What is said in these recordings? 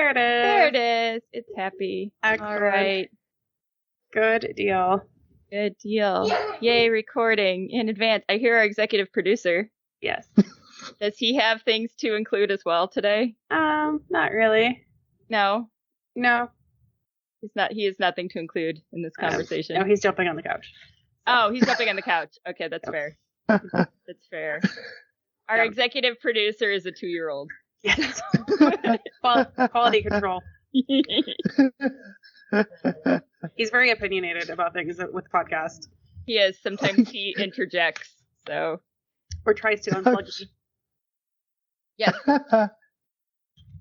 There it is. There it is. It's happy. Excellent. All right. Good deal. Good deal. Yay, recording in advance. I hear our executive producer. Yes. Does he have things to include as well today? Not really. No. No. He has nothing to include in this conversation. No, he's jumping on the couch. Oh, he's jumping on the couch. Okay, that's fair. That's fair. Our executive producer is a 2-year-old. Yes. Quality control. He's very opinionated about things with podcast. He is. Sometimes he interjects, so. Or tries to unplug me. Yes.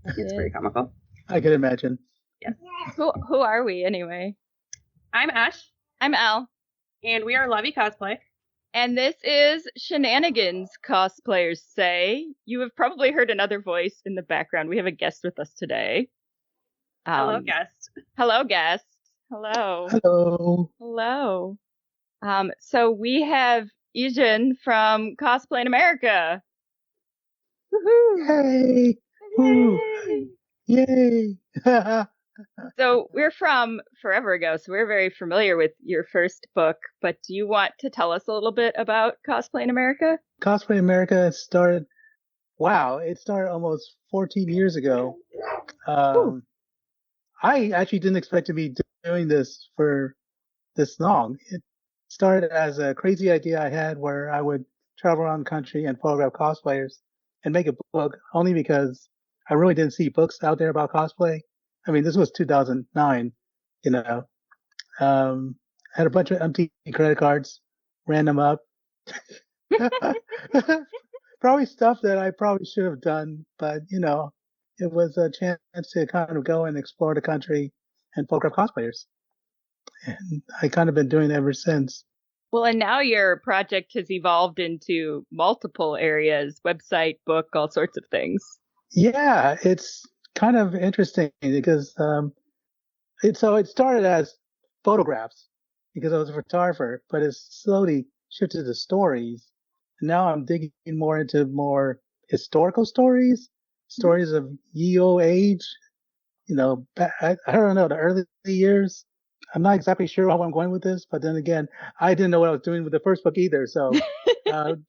It's pretty comical. I can imagine. Yes. Who are we anyway? I'm Ash. I'm Al. And we are Lovey Cosplay. And this is Shenanigans, cosplayers say. You have probably heard another voice in the background. We have a guest with us today. Hello, guest. Hello, guest. Hello. Hello. Hello. So we have Ejen from Cosplay in America. Woohoo! Hey. Woo. Yay. So we're from forever ago, so we're very familiar with your first book, but do you want to tell us a little bit about Cosplay in America? Cosplay America started almost 14 years ago. I actually didn't expect to be doing this for this long. It started as a crazy idea I had where I would travel around the country and photograph cosplayers and make a book only because I really didn't see books out there about cosplay. I mean, this was 2009, had a bunch of empty credit cards, ran them up. Probably stuff that I probably should have done, but, it was a chance to kind of go and explore the country and photograph cosplayers. And I kind of been doing it ever since. Well, and now your project has evolved into multiple areas, website, book, all sorts of things. Yeah, it's kind of interesting because it started as photographs because I was a photographer, but it's slowly shifted to stories. And now I'm digging more into more historical stories of ye old age. I don't know, the early years. I'm not exactly sure how I'm going with this, but then again, I didn't know what I was doing with the first book either. So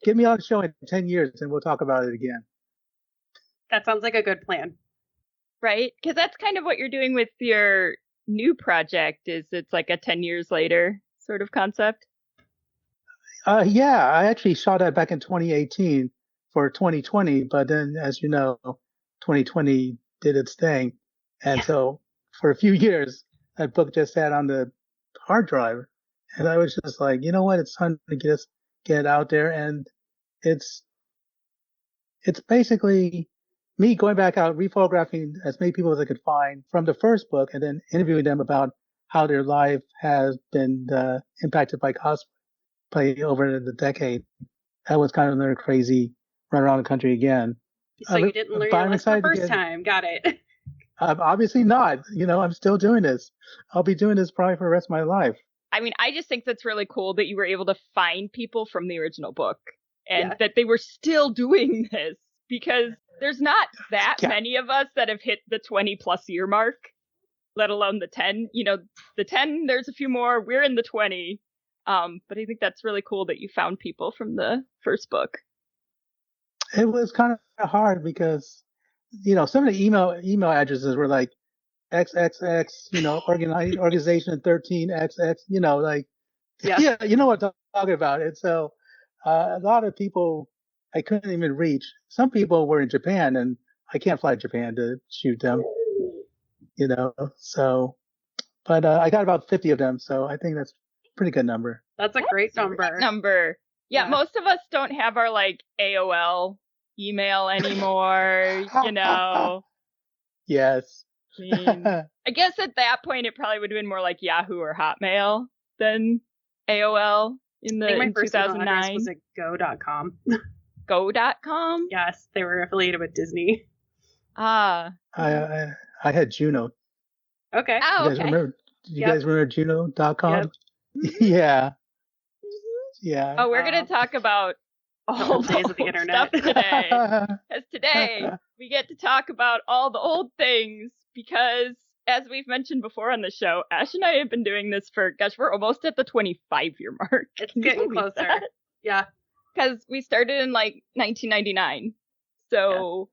get me on the show in 10 years and we'll talk about it again. That sounds like a good plan. Right? Because that's kind of what you're doing with your new project, is it's like a 10 years later sort of concept. Yeah, I actually shot that back in 2018 for 2020, but then, as you know, 2020 did its thing. And so for a few years, that book just sat on the hard drive. And I was just like, you know what? It's time to get it out there. And it's basically me going back out, rephotographing as many people as I could find from the first book and then interviewing them about how their life has been impacted by cosplay over the decade. That was kind of another crazy run around the country again. So you didn't learn your lesson the first time. Got it. Obviously not. I'm still doing this. I'll be doing this probably for the rest of my life. I mean, I just think that's really cool that you were able to find people from the original book and that they were still doing this, because there's not that many of us that have hit the 20 plus year mark, let alone the 10. The 10, there's a few more. We're in the 20. But I think that's really cool that you found people from the first book. It was kind of hard because, some of the email addresses were like XXX, organization 13XX, you know what I'm talking about. And so a lot of people I couldn't even reach. Some people were in Japan and I can't fly to Japan to shoot them, so, but I got about 50 of them. So I think that's a pretty good number. That's a great number. Yeah, most of us don't have our AOL email anymore, Yes. I guess at that point it probably would have been more like Yahoo or Hotmail than AOL in my first 2009. email address was at go.com. Go.com? Yes, they were affiliated with Disney. I had Juno. Okay. Oh, you guys remember Juno.com? Yep. Yeah. Yeah. Oh, we're going to talk about all the days of the internet stuff today. Because today we get to talk about all the old things because as we've mentioned before on the show, Ash and I have been doing this for, gosh, we're almost at the 25-year mark. It's getting closer. Yeah. Because we started in like 1999. So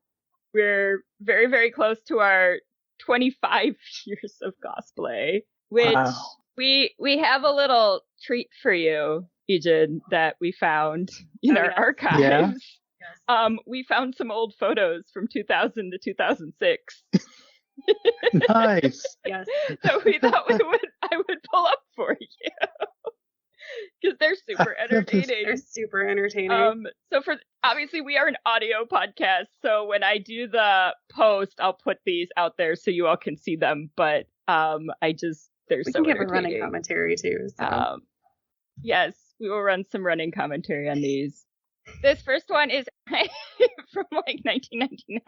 we're very, very close to our 25 years of cosplay, which we have a little treat for you, Ejen, that we found in our archives. Yeah. Yes. We found some old photos from 2000 to 2006. Nice. Yes. So we thought I would pull up for you. Because they're super entertaining. They're super entertaining. So obviously we are an audio podcast, so when I do the post, I'll put these out there so you all can see them. But they're we so can give a entertaining. running commentary too. So. Yes, we will run some running commentary on these. This first one is from like 1999.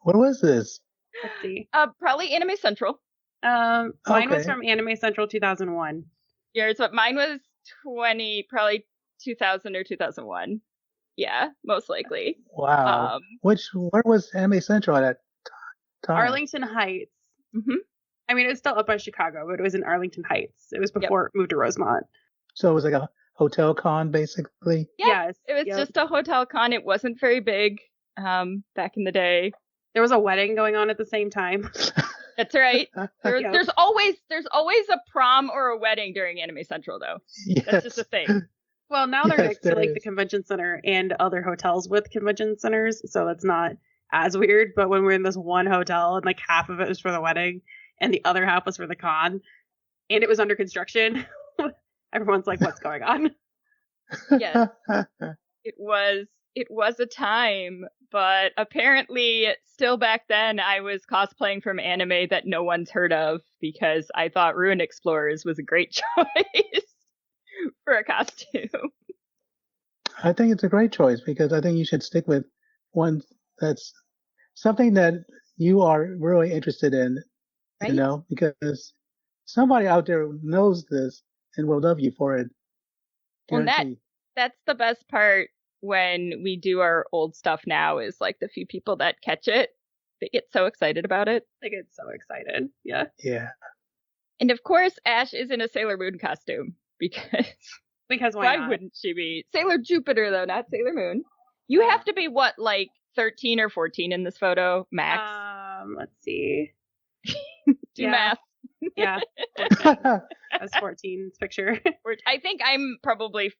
What was this? Let's see. Probably Anime Central. Mine was Okay. from Anime Central 2001. Yours, but mine was probably 2000 or 2001. Yeah, most likely. Wow. Where was Anime Central at that time? Arlington Heights. Mm-hmm. I mean, it was still up by Chicago, but it was in Arlington Heights. It was before it moved to Rosemont. So it was like a hotel con, basically? Yeah, Yes. it was just a hotel con. It wasn't very big back in the day. There was a wedding going on at the same time. That's right. Yeah. There's always a prom or a wedding during Anime Central, though. Yes. That's just a thing. Well, now they're Yes, next to there like is. the convention center and other hotels with convention centers, so that's not as weird. But when we're in this one hotel and like half of it was for the wedding and the other half was for the con, and it was under construction, everyone's like, "What's going on?" Yes. It was a time, but apparently still back then I was cosplaying from anime that no one's heard of because I thought Ruin Explorers was a great choice for a costume. I think it's a great choice because I think you should stick with one that's something that you are really interested in, Right? you know, because somebody out there knows this and will love you for it. Well, Guaranteed. that's the best part when we do our old stuff now is like the few people that catch it, they get so excited about it. I get so excited. Yeah. Yeah. And of course, Ash is in a Sailor Moon costume because Because why not? wouldn't she be? Sailor Jupiter, though, not Sailor Moon. You have to be, what, like 13 or 14 in this photo, max? Let's see. Do math. Yeah. 14. That's 14's picture. I think I'm probably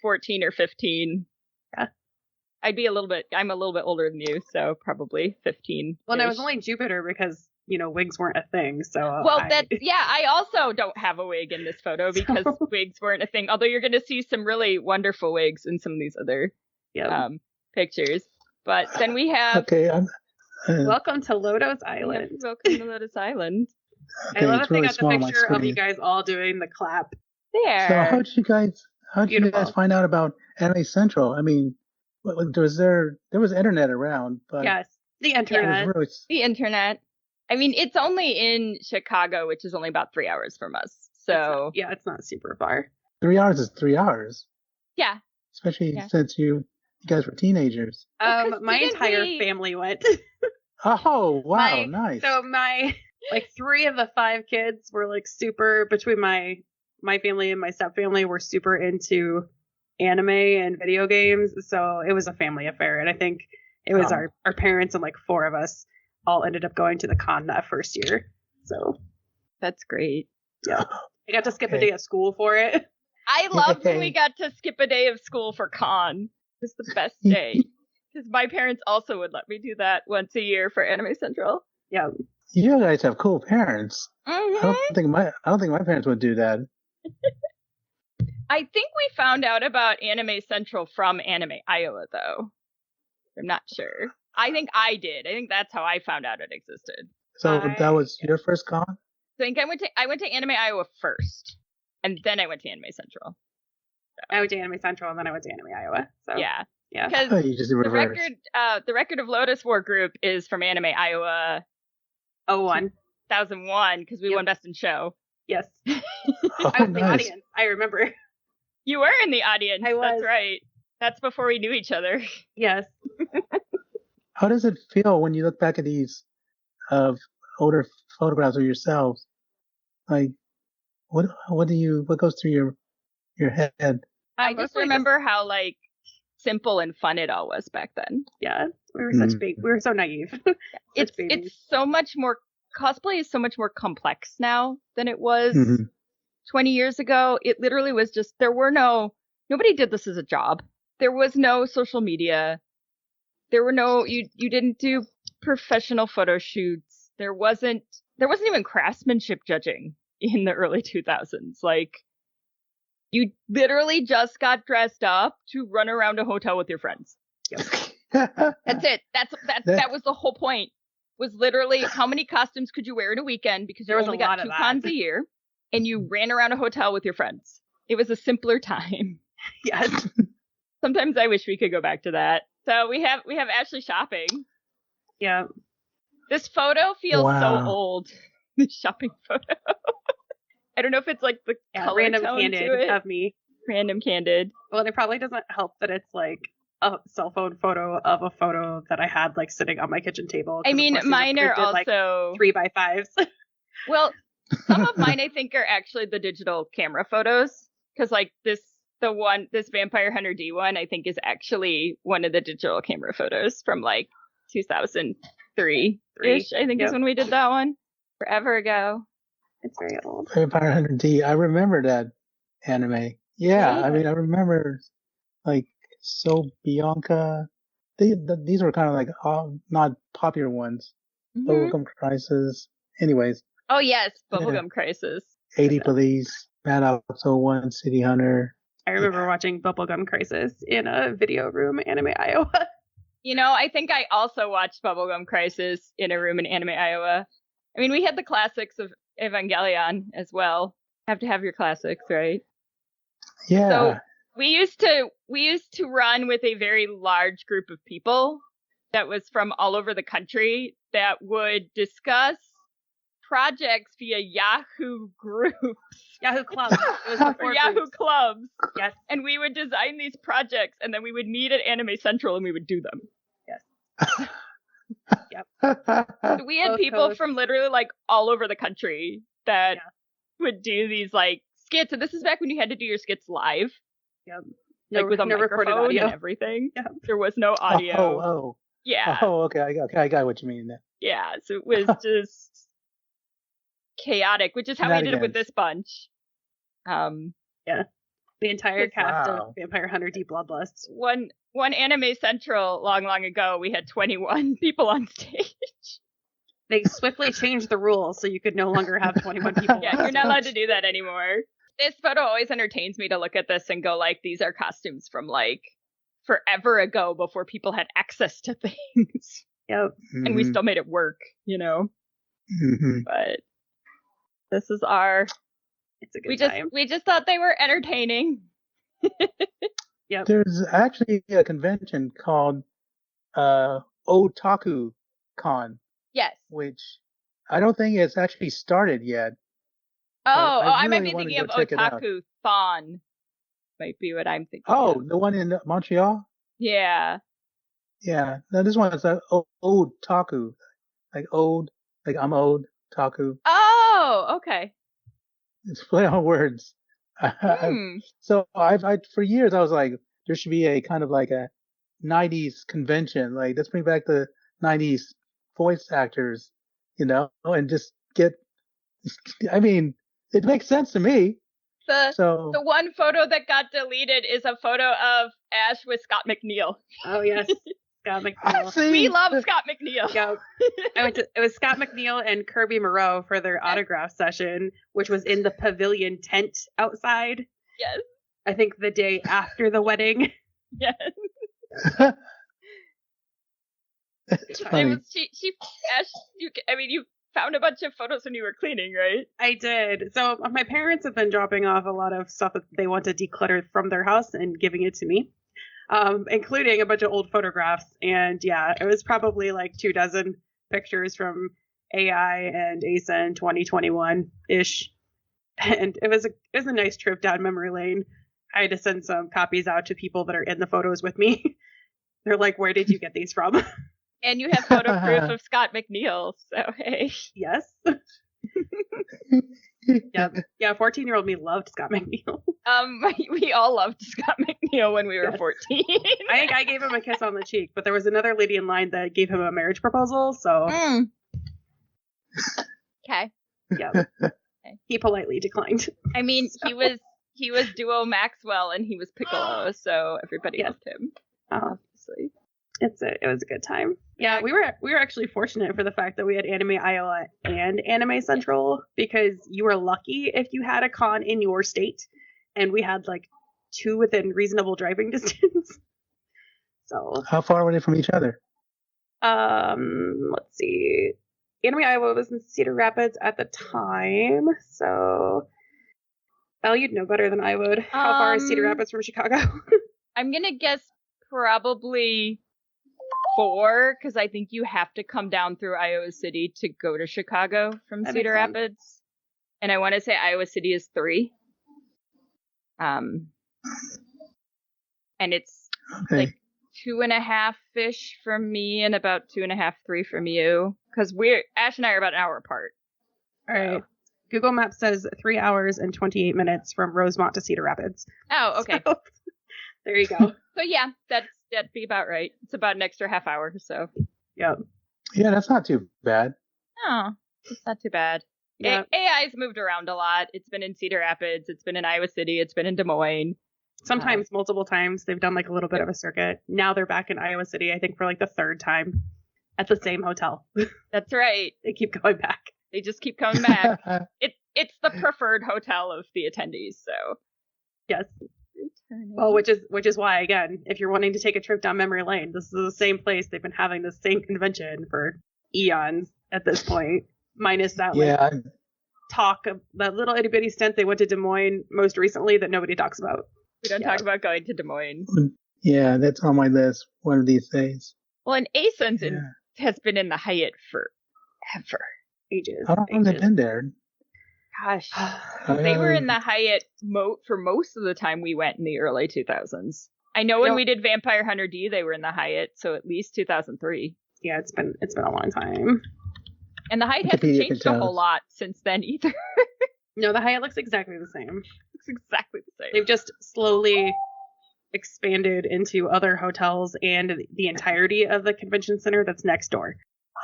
14 or 15. Yeah. I'm a little bit older than you, so probably 15. Well, no, it was only Jupiter because, wigs weren't a thing. So I also don't have a wig in this photo because wigs weren't a thing. Although you're going to see some really wonderful wigs in some of these other pictures. But then we have Okay. Welcome to Lotus Island. Welcome to Lotus Island. I love it's that they really got the small on my picture of you screen. guys all doing the clap. There. So how'd you guys Beautiful. find out about Anime Central? I mean, there was internet around, but Yes, the it internet. was really The internet. I mean, it's only in Chicago, which is only about 3 hours from us. So It's not super far. 3 hours is 3 hours, yeah. especially since you guys were teenagers. Well, 'cause My didn't entire we- family went. Oh wow, nice. So my 3 of the 5 kids were like super between my family and my step family were super into anime and video games. So it was a family affair, and I think it was our parents and like 4 of us all ended up going to the con that first year. So That's great. yeah, I got to skip a Okay. day of school for it. I loved when we got to skip a day of school for con. It was the best day. Because my parents also would let me do that once a year for Anime Central. Yeah. You guys have cool parents. Mm-hmm. I don't think my parents would do that. I think we found out about Anime Central from Anime Iowa, though. I'm not sure. I think I did. I think that's how I found out it existed. So that was your first con? I think I went to Anime Iowa first, and then I went to Anime Central. I went to Anime Central and then I went to Anime Iowa. So Yeah, yeah. because Oh, you just did the reverse. record of Lotus War Group is from Anime Iowa 01. 2001 because we Yep. won Best in Show. Yes. Oh, I was in the nice. audience. I remember. You were in the audience. I was. That's right. That's before we knew each other. Yes. How does it feel when you look back at these of older photographs of yourselves, like what goes through your head? I just remember how like simple and fun it all was back then. Yeah, we were so naive. It's so much more, cosplay is so much more complex now than it was 20 years ago. It literally was just, nobody did this as a job. There was no social media. There were you didn't do professional photo shoots. There wasn't even craftsmanship judging in the early 2000s. Like, you literally just got dressed up to run around a hotel with your friends. Yep. That's it. That was the whole point. Was literally how many costumes could you wear in a weekend, because you only got 2 cons a year, and you ran around a hotel with your friends. It was a simpler time. Yes. Sometimes I wish we could go back to that. So we have Ashley shopping. Yeah. This photo feels so old. The shopping photo. I don't know if it's like the color random tone candid to it. of me. Random candid. Well, it probably doesn't help that it's like a cell phone photo of a photo that I had like sitting on my kitchen table. I mean, mine are also like 3x5s. Well, some of mine I think are actually the digital camera photos, because like this Vampire Hunter D one I think is actually one of the digital camera photos from like 2003-ish. I think is when we did that one. Forever ago. It's very old. Vampire Hunter D. I remember that anime. Yeah, I mean, I remember like So Bianca. These were kind of like not popular ones. Bubblegum Crisis. Anyways. Oh yes, Bubblegum Crisis. 80 Police, Mad Ops 01, City Hunter. I remember watching Bubblegum Crisis in a video room, Anime Iowa. You know, I think I also watched Bubblegum Crisis in a room in Anime Iowa. I mean, we had the classics of Evangelion as well. Have to have your classics, right? Yeah. So we used to run with a very large group of people that was from all over the country that would discuss projects via Yahoo groups. Yahoo clubs. It was before Yahoo clubs. Yes. And we would design these projects, and then we would meet at Anime Central and we would do them. Yes. Yep. So we had people from literally like all over the country that would do these like skits, and this is back when you had to do your skits live. Yep. Like with a microphone and everything. Yep. There was no audio. Yeah. Oh, okay. I got what you mean there. Yeah. So it was just chaotic, which is how we did it with this bunch. Yeah. The entire cast of Vampire Hunter D Bloodlust. One Anime Central long ago, we had 21 people on stage. They swiftly changed the rules so you could no longer have 21 people. Yeah, you're not allowed to do that anymore. This photo always entertains me to look at this and go like, these are costumes from like forever ago before people had access to things. Yep. And we still made it work, you know? But this is it's a good time. We just thought they were entertaining. Yep. There's actually a convention called Otaku Con. Yes. Which I don't think it's actually started yet. I might be thinking of Otaku Thon. Might be what I'm thinking. Oh, the one in Montreal? Yeah. Yeah. No, this one is like old taku. Like old, like I'm old taku. Oh, okay. It's play on words. So I for years I was like, there should be a kind of like a 90s convention. Like, let's bring back the 90s voice actors, you know, and just get, I mean, it makes sense to me. The one photo that got deleted is a photo of Ash with Scott McNeil. Oh, yes. Scott McNeil. We love Scott McNeil. Yeah. It was Scott McNeil and Kirby Moreau for their autograph session, which was in the pavilion tent outside. Yes. I think the day after the wedding. Yes. It's funny. Ash, you found a bunch of photos when you were cleaning, right? I did. So my parents have been dropping off a lot of stuff that they want to declutter from their house and giving it to me, including a bunch of old photographs. And yeah, it was probably like 24 pictures from AI and ASEN 2021-ish. And it was a nice trip down memory lane. I had to send some copies out to people that are in the photos with me. They're like, where did you get these from? And you have photo proof of Scott McNeil, so hey. Yes. Yeah, 14-year-old me loved Scott McNeil. We all loved Scott McNeil when we were 14. I think I gave him a kiss on the cheek, but there was another lady in line that gave him a marriage proposal, so. Okay. Yeah. He politely declined. I mean, he was Duo Maxwell and he was Piccolo, so everybody loved him. Obviously. It was a good time. Yeah, we were actually fortunate for the fact that we had Anime Iowa and Anime Central, because you were lucky if you had a con in your state, and we had like 2 within reasonable driving distance. So how far were they from each other? Let's see. Anime Iowa was in Cedar Rapids at the time, so you'd know better than I would. How far is Cedar Rapids from Chicago? I'm gonna guess probably 4, because I think you have to come down through Iowa City to go to Chicago from Cedar Rapids. And I want to say Iowa City is 3. And it's like 2.5-ish from me and about 2.5, 3 from you. Because Ash and I are about an hour apart. All right. Google Maps says 3 hours and 28 minutes from Rosemont to Cedar Rapids. Oh, okay. So, there you go. So yeah, that'd be about right. It's about an extra half hour, so. Yep. Yeah, that's not too bad. No, it's not too bad. Yeah. AI's moved around a lot. It's been in Cedar Rapids. It's been in Iowa City. It's been in Des Moines. Sometimes multiple times. They've done like a little bit of a circuit. Now they're back in Iowa City, I think, for like the 3rd time at the same hotel. That's right. They keep going back. They just keep coming back. It's the preferred hotel of the attendees, so. Yes. Well, which is why, again, if you're wanting to take a trip down memory lane, this is the same place. They've been having the same convention for eons at this point, minus that talk of that little itty bitty stint they went to Des Moines most recently that nobody talks about. We don't talk about going to Des Moines. Yeah, that's on my list one of these days. Well, and ASUN's has been in the Hyatt forever. Ages. How long have they been there? Gosh, they were in the Hyatt for most of the time we went in the early 2000s. I know when we did Vampire Hunter D, they were in the Hyatt, so at least 2003. Yeah, it's been a long time. And the Hyatt hasn't changed a whole lot since then either. No, the Hyatt looks exactly the same. It's exactly the same. They've just slowly expanded into other hotels and the entirety of the convention center that's next door.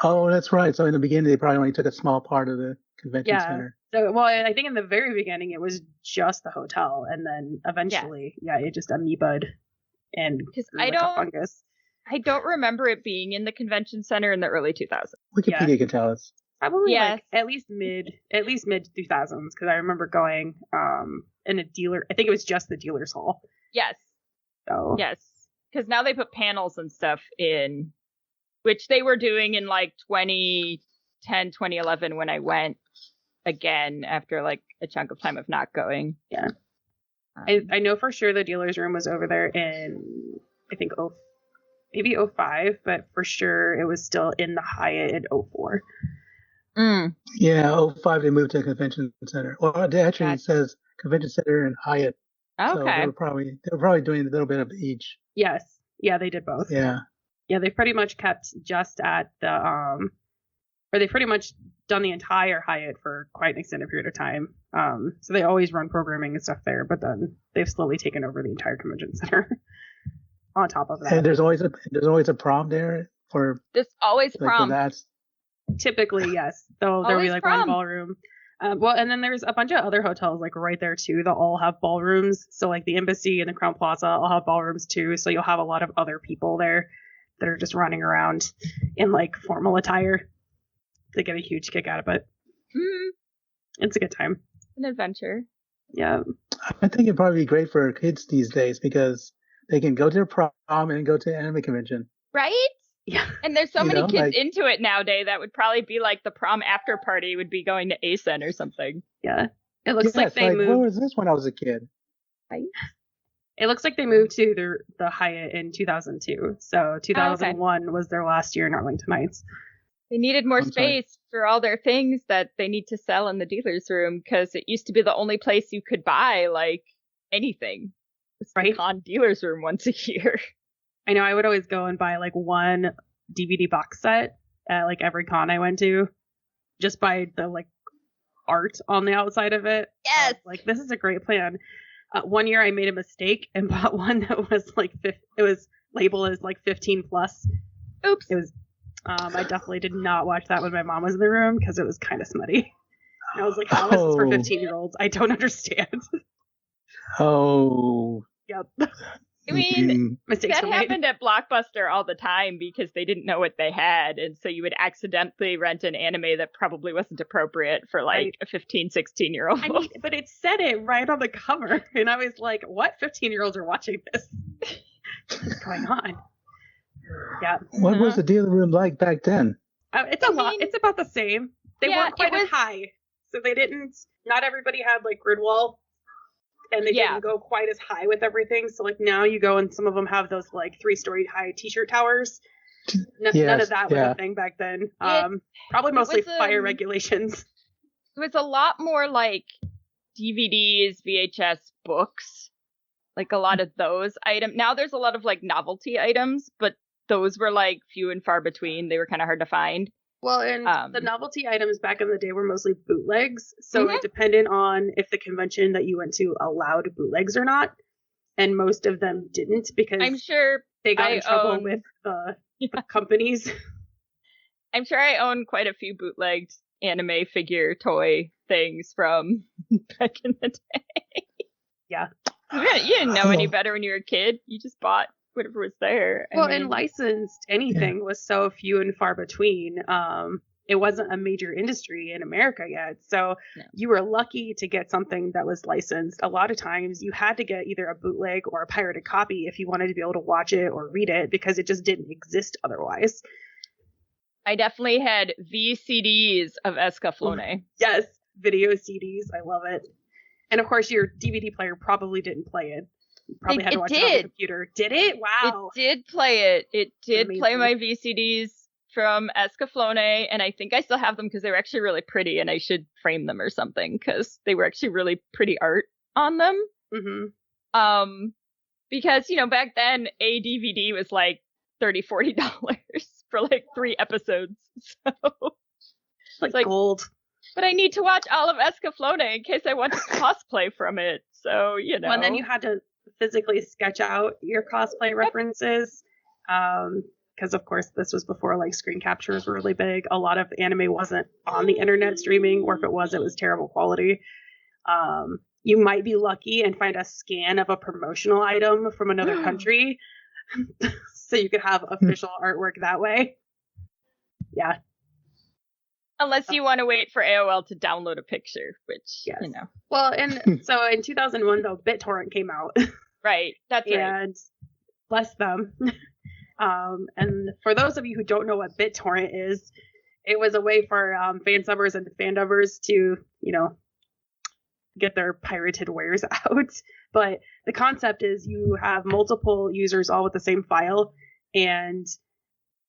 Oh, that's right. So in the beginning, they probably only took a small part of the convention center. So, well, I think in the very beginning, it was just the hotel. And then eventually, it just amoebaed and grew like a fungus. I don't remember it being in the convention center in the early 2000s. Wikipedia can tell us. Probably like at least mid 2000s, because I remember going in a dealer. I think it was just the dealer's hall. Yes. So yes, because now they put panels and stuff in, which they were doing in like 2010, 2011 when I went again after like a chunk of time of not going. Yeah. I know for sure the dealer's room was over there in, I think, maybe 05, but for sure it was still in the Hyatt in 04. Yeah, 05 they moved to the convention center. Well, it actually says convention center and Hyatt. Okay. So they were probably doing a little bit of each. Yes. Yeah, they did both. Yeah. Yeah, they pretty much kept just at the or they pretty much done the entire Hyatt for quite an extended period of time. So they always run programming and stuff there, but then they've slowly taken over the entire convention center. On top of that, and there's always a prom there for. There's always like prom. That's typically yes. There'll be like prom. One ballroom. Well, and then there's a bunch of other hotels like right there too. They'll all have ballrooms. So like the Embassy and the Crown Plaza all have ballrooms too. So you'll have a lot of other people there that are just running around in like formal attire. They get a huge kick out of it. It's a good time. An adventure. Yeah. I think it'd probably be great for kids these days because they can go to their prom and go to an anime convention. Right? Yeah. And there's so many kids into it nowadays that would probably be like the prom after party would be going to ASEN or something. Yeah. It looks like they moved. Where was this when I was a kid? Right. It looks like they moved to the Hyatt in 2002. So 2001 was their last year in Arlington Heights. They needed more space for all their things that they need to sell in the dealer's room because it used to be the only place you could buy like anything. It's the con dealer's room once a year. I know I would always go and buy like one DVD box set at like every con I went to, just by the like art on the outside of it. Yes. Like, this is a great plan. One year I made a mistake and bought one that was like it was labeled as like 15 plus. Oops. It was. I definitely did not watch that when my mom was in the room because it was kind of smutty. And I was like, how is this for 15-year-olds? I don't understand. Oh. Yep. I mean, Mistakes that were made. happened at Blockbuster all the time because they didn't know what they had. And so you would accidentally rent an anime that probably wasn't appropriate for like Right. a 15, 16-year-old. I mean, but it said it right on the cover. And I was like, what 15-year-olds are watching this? What's going on? Yeah. What was the dealer room like back then? It's a lot. It's about the same. They Yeah, weren't quite as high. So they didn't, not everybody had like grid wall. And they didn't go quite as high with everything. So like now you go and some of them have those like 3-story high t-shirt towers. None of that was a thing back then. Probably mostly fire regulations. It was a lot more like DVDs, VHS, books, like a lot of those items. Now there's a lot of like novelty items, but those were like few and far between. They were kind of hard to find. Well, and the novelty items back in the day were mostly bootlegs. So it depended on if the convention that you went to allowed bootlegs or not. And most of them didn't because I'm sure they got in trouble with the companies. I'm sure I own quite a few bootlegged anime figure toy things from back in the day. Yeah. You didn't know any better when you were a kid. You just bought whatever was there. And licensed anything was so few and far between. It wasn't a major industry in America yet. So you were lucky to get something that was licensed. A lot of times you had to get either a bootleg or a pirated copy if you wanted to be able to watch it or read it because it just didn't exist otherwise. I definitely had VCDs of Escaflowne. Yes, video CDs. I love it. And of course your DVD player probably didn't play it. You probably had to watch it on the computer. Did it? Wow. It did play it. It did play my VCDs from Escaflowne, and I think I still have them because they were actually really pretty, and I should frame them or something because they were actually really pretty art on them. Mm-hmm. Because, you know, back then a DVD was like $30-40 for like 3 episodes. So it's like gold. But I need to watch all of Escaflowne in case I want to cosplay from it. So, you know. Well, and then you had to physically sketch out your cosplay references. Because, of course, this was before like screen captures were really big. A lot of anime wasn't on the internet streaming, or if it was terrible quality. You might be lucky and find a scan of a promotional item from another country. So you could have official artwork that way. Yeah. Unless you want to wait for AOL to download a picture, which, you know. Well, and so in 2001, though, BitTorrent came out. Right. That's right. And bless them. And for those of you who don't know what BitTorrent is, it was a way for fansubbers and fandubbers to, you know, get their pirated wares out. But the concept is you have multiple users all with the same file, and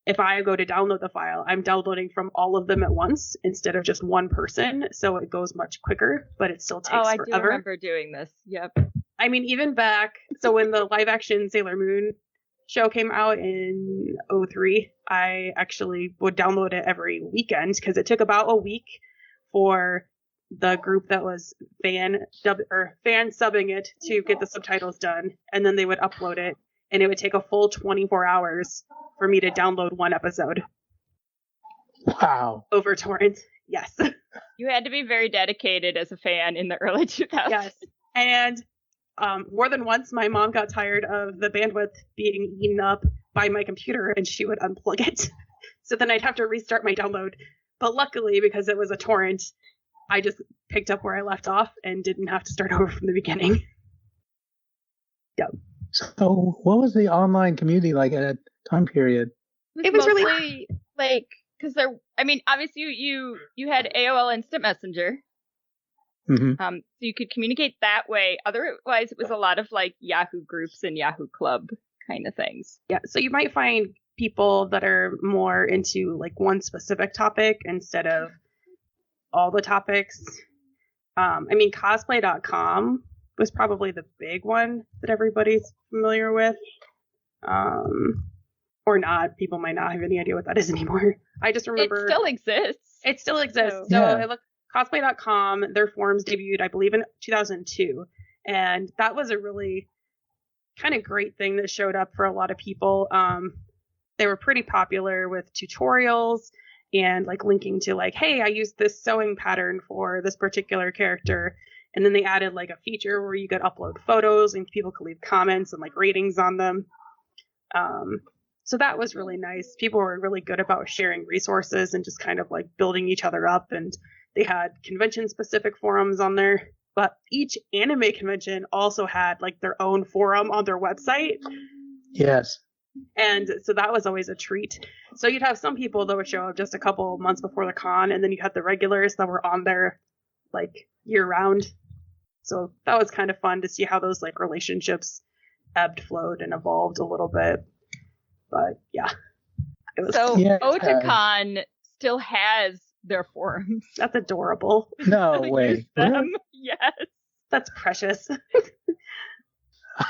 if I go to download the file, I'm downloading from all of them at once instead of just one person, so it goes much quicker, but it still takes forever. I do remember doing this. Yep. I mean, even back, so when the live-action Sailor Moon show came out in 2003, I actually would download it every weekend because it took about a week for the group that was fan subbing it to get the subtitles done, and then they would upload it, and it would take a full 24 hours for me to download one episode. Wow. Over torrent. Yes. You had to be very dedicated as a fan in the early 2000s. Yes. And more than once, my mom got tired of the bandwidth being eaten up by my computer, and she would unplug it. So then I'd have to restart my download. But luckily, because it was a torrent, I just picked up where I left off and didn't have to start over from the beginning. Yep. So what was the online community like at that time period? It was really like, because there, I mean, obviously you had AOL Instant Messenger. Mm-hmm. So you could communicate that way. Otherwise, it was a lot of like Yahoo groups and Yahoo Club kind of things. Yeah. So you might find people that are more into like one specific topic instead of all the topics. I mean, cosplay.com was probably the big one that everybody's familiar with. or not. People might not have any idea what that is anymore. I just remember it still exists. It still exists. So, So Yeah. I look cosplay.com, their forums debuted, I believe, in 2002. And that was a really kind of great thing that showed up for a lot of people. They were pretty popular with tutorials and like linking to like, hey, I used this sewing pattern for this particular character. And then they added like a feature where you could upload photos and people could leave comments and like ratings on them. So that was really nice. People were really good about sharing resources and just kind of like building each other up. And they had convention specific forums on there. But each anime convention also had like their own forum on their website. Yes. And so that was always a treat. So you'd have some people that would show up just a couple months before the con, and then you had the regulars that were on there like year round. So that was kind of fun to see how those like relationships ebbed, flowed, and evolved a little bit. But yeah, it was So Yeah. Otakon still has their forums. that's adorable. No Use way. them. Really? Yes. That's precious.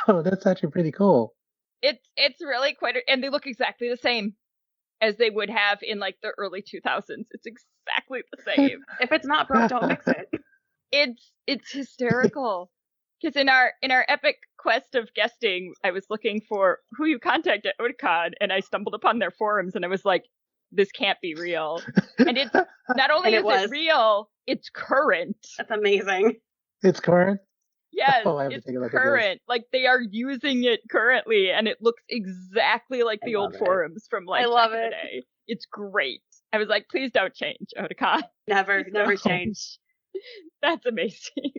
Oh, that's actually pretty cool. It's really quite, and they look exactly the same as they would have in like the early 2000s. It's exactly the same. If it's not broke, don't fix it. It's hysterical. Because in our epic quest of guesting, I was looking for who you contact at Otakon, and I stumbled upon their forums, and I was like, this can't be real. And it's not only And is it it was. real, it's current. That's amazing. It's current? Yes, Oh, I have to it's take a look at this. current. Like they are using it currently, and it looks exactly like the I old love it. forums from like I love back in the it. day. It's great. I was like, please don't change, Otakon. Never No. change. That's amazing.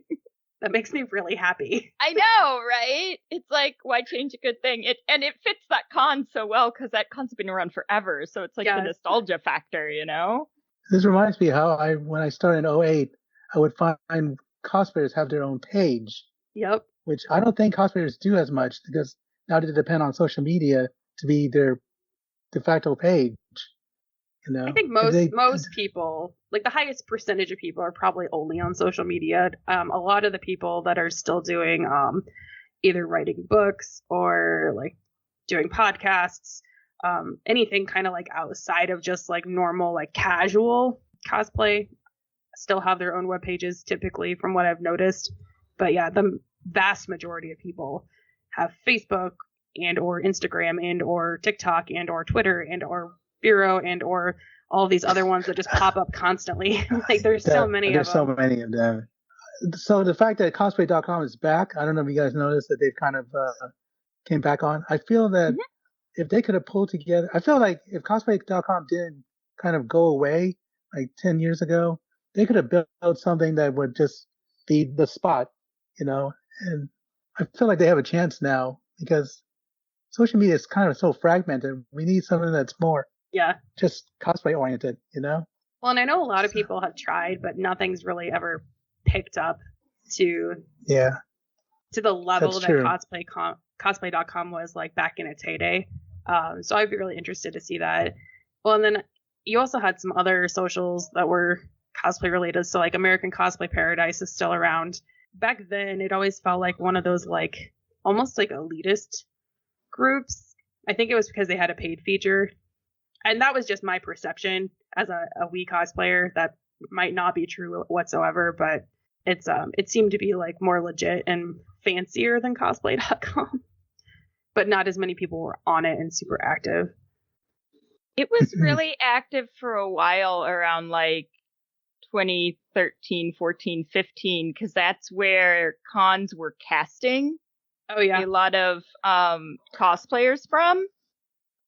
That makes me really happy. I know, right? It's like, why change a good thing? It fits that con so well because that con's been around forever. So it's like the Yes. nostalgia factor, you know? This reminds me how when I started in 2008, I would find cosplayers have their own page, Yep. which I don't think cosplayers do as much because now they depend on social media to be their de facto page. You know, I think most people, like the highest percentage of people, are probably only on social media. A lot of the people that are still doing either writing books or like doing podcasts, anything kind of like outside of just like normal like casual cosplay, still have their own web pages typically, from what I've noticed. But yeah, the vast majority of people have Facebook and or Instagram and or TikTok and or Twitter and or Bureau and or all these other ones that just pop up constantly. Like there's so many of them. There's so many of them. So the fact that cosplay.com is back, I don't know if you guys noticed that they've kind of came back on. I feel that if they could have pulled together, I feel like if cosplay.com didn't kind of go away like 10 years ago, they could have built something that would just be the spot, you know? And I feel like they have a chance now because social media is kind of so fragmented. We need something that's more just cosplay oriented, you know? Well, and I know a lot of people have tried, but nothing's really ever picked up to the level That's that true. cosplay.com was like back in its heyday. So I'd be really interested to see that. Well, and then you also had some other socials that were cosplay related. So like American Cosplay Paradise is still around. Back then, it always felt like one of those like almost like elitist groups. I think it was because they had a paid feature. And that was just my perception as a Wii cosplayer. That might not be true whatsoever, but it seemed to be like more legit and fancier than cosplay.com. But not as many people were on it and super active. It was really active for a while around like 2013, 14, 15, because that's where cons were casting Oh yeah. a lot of cosplayers from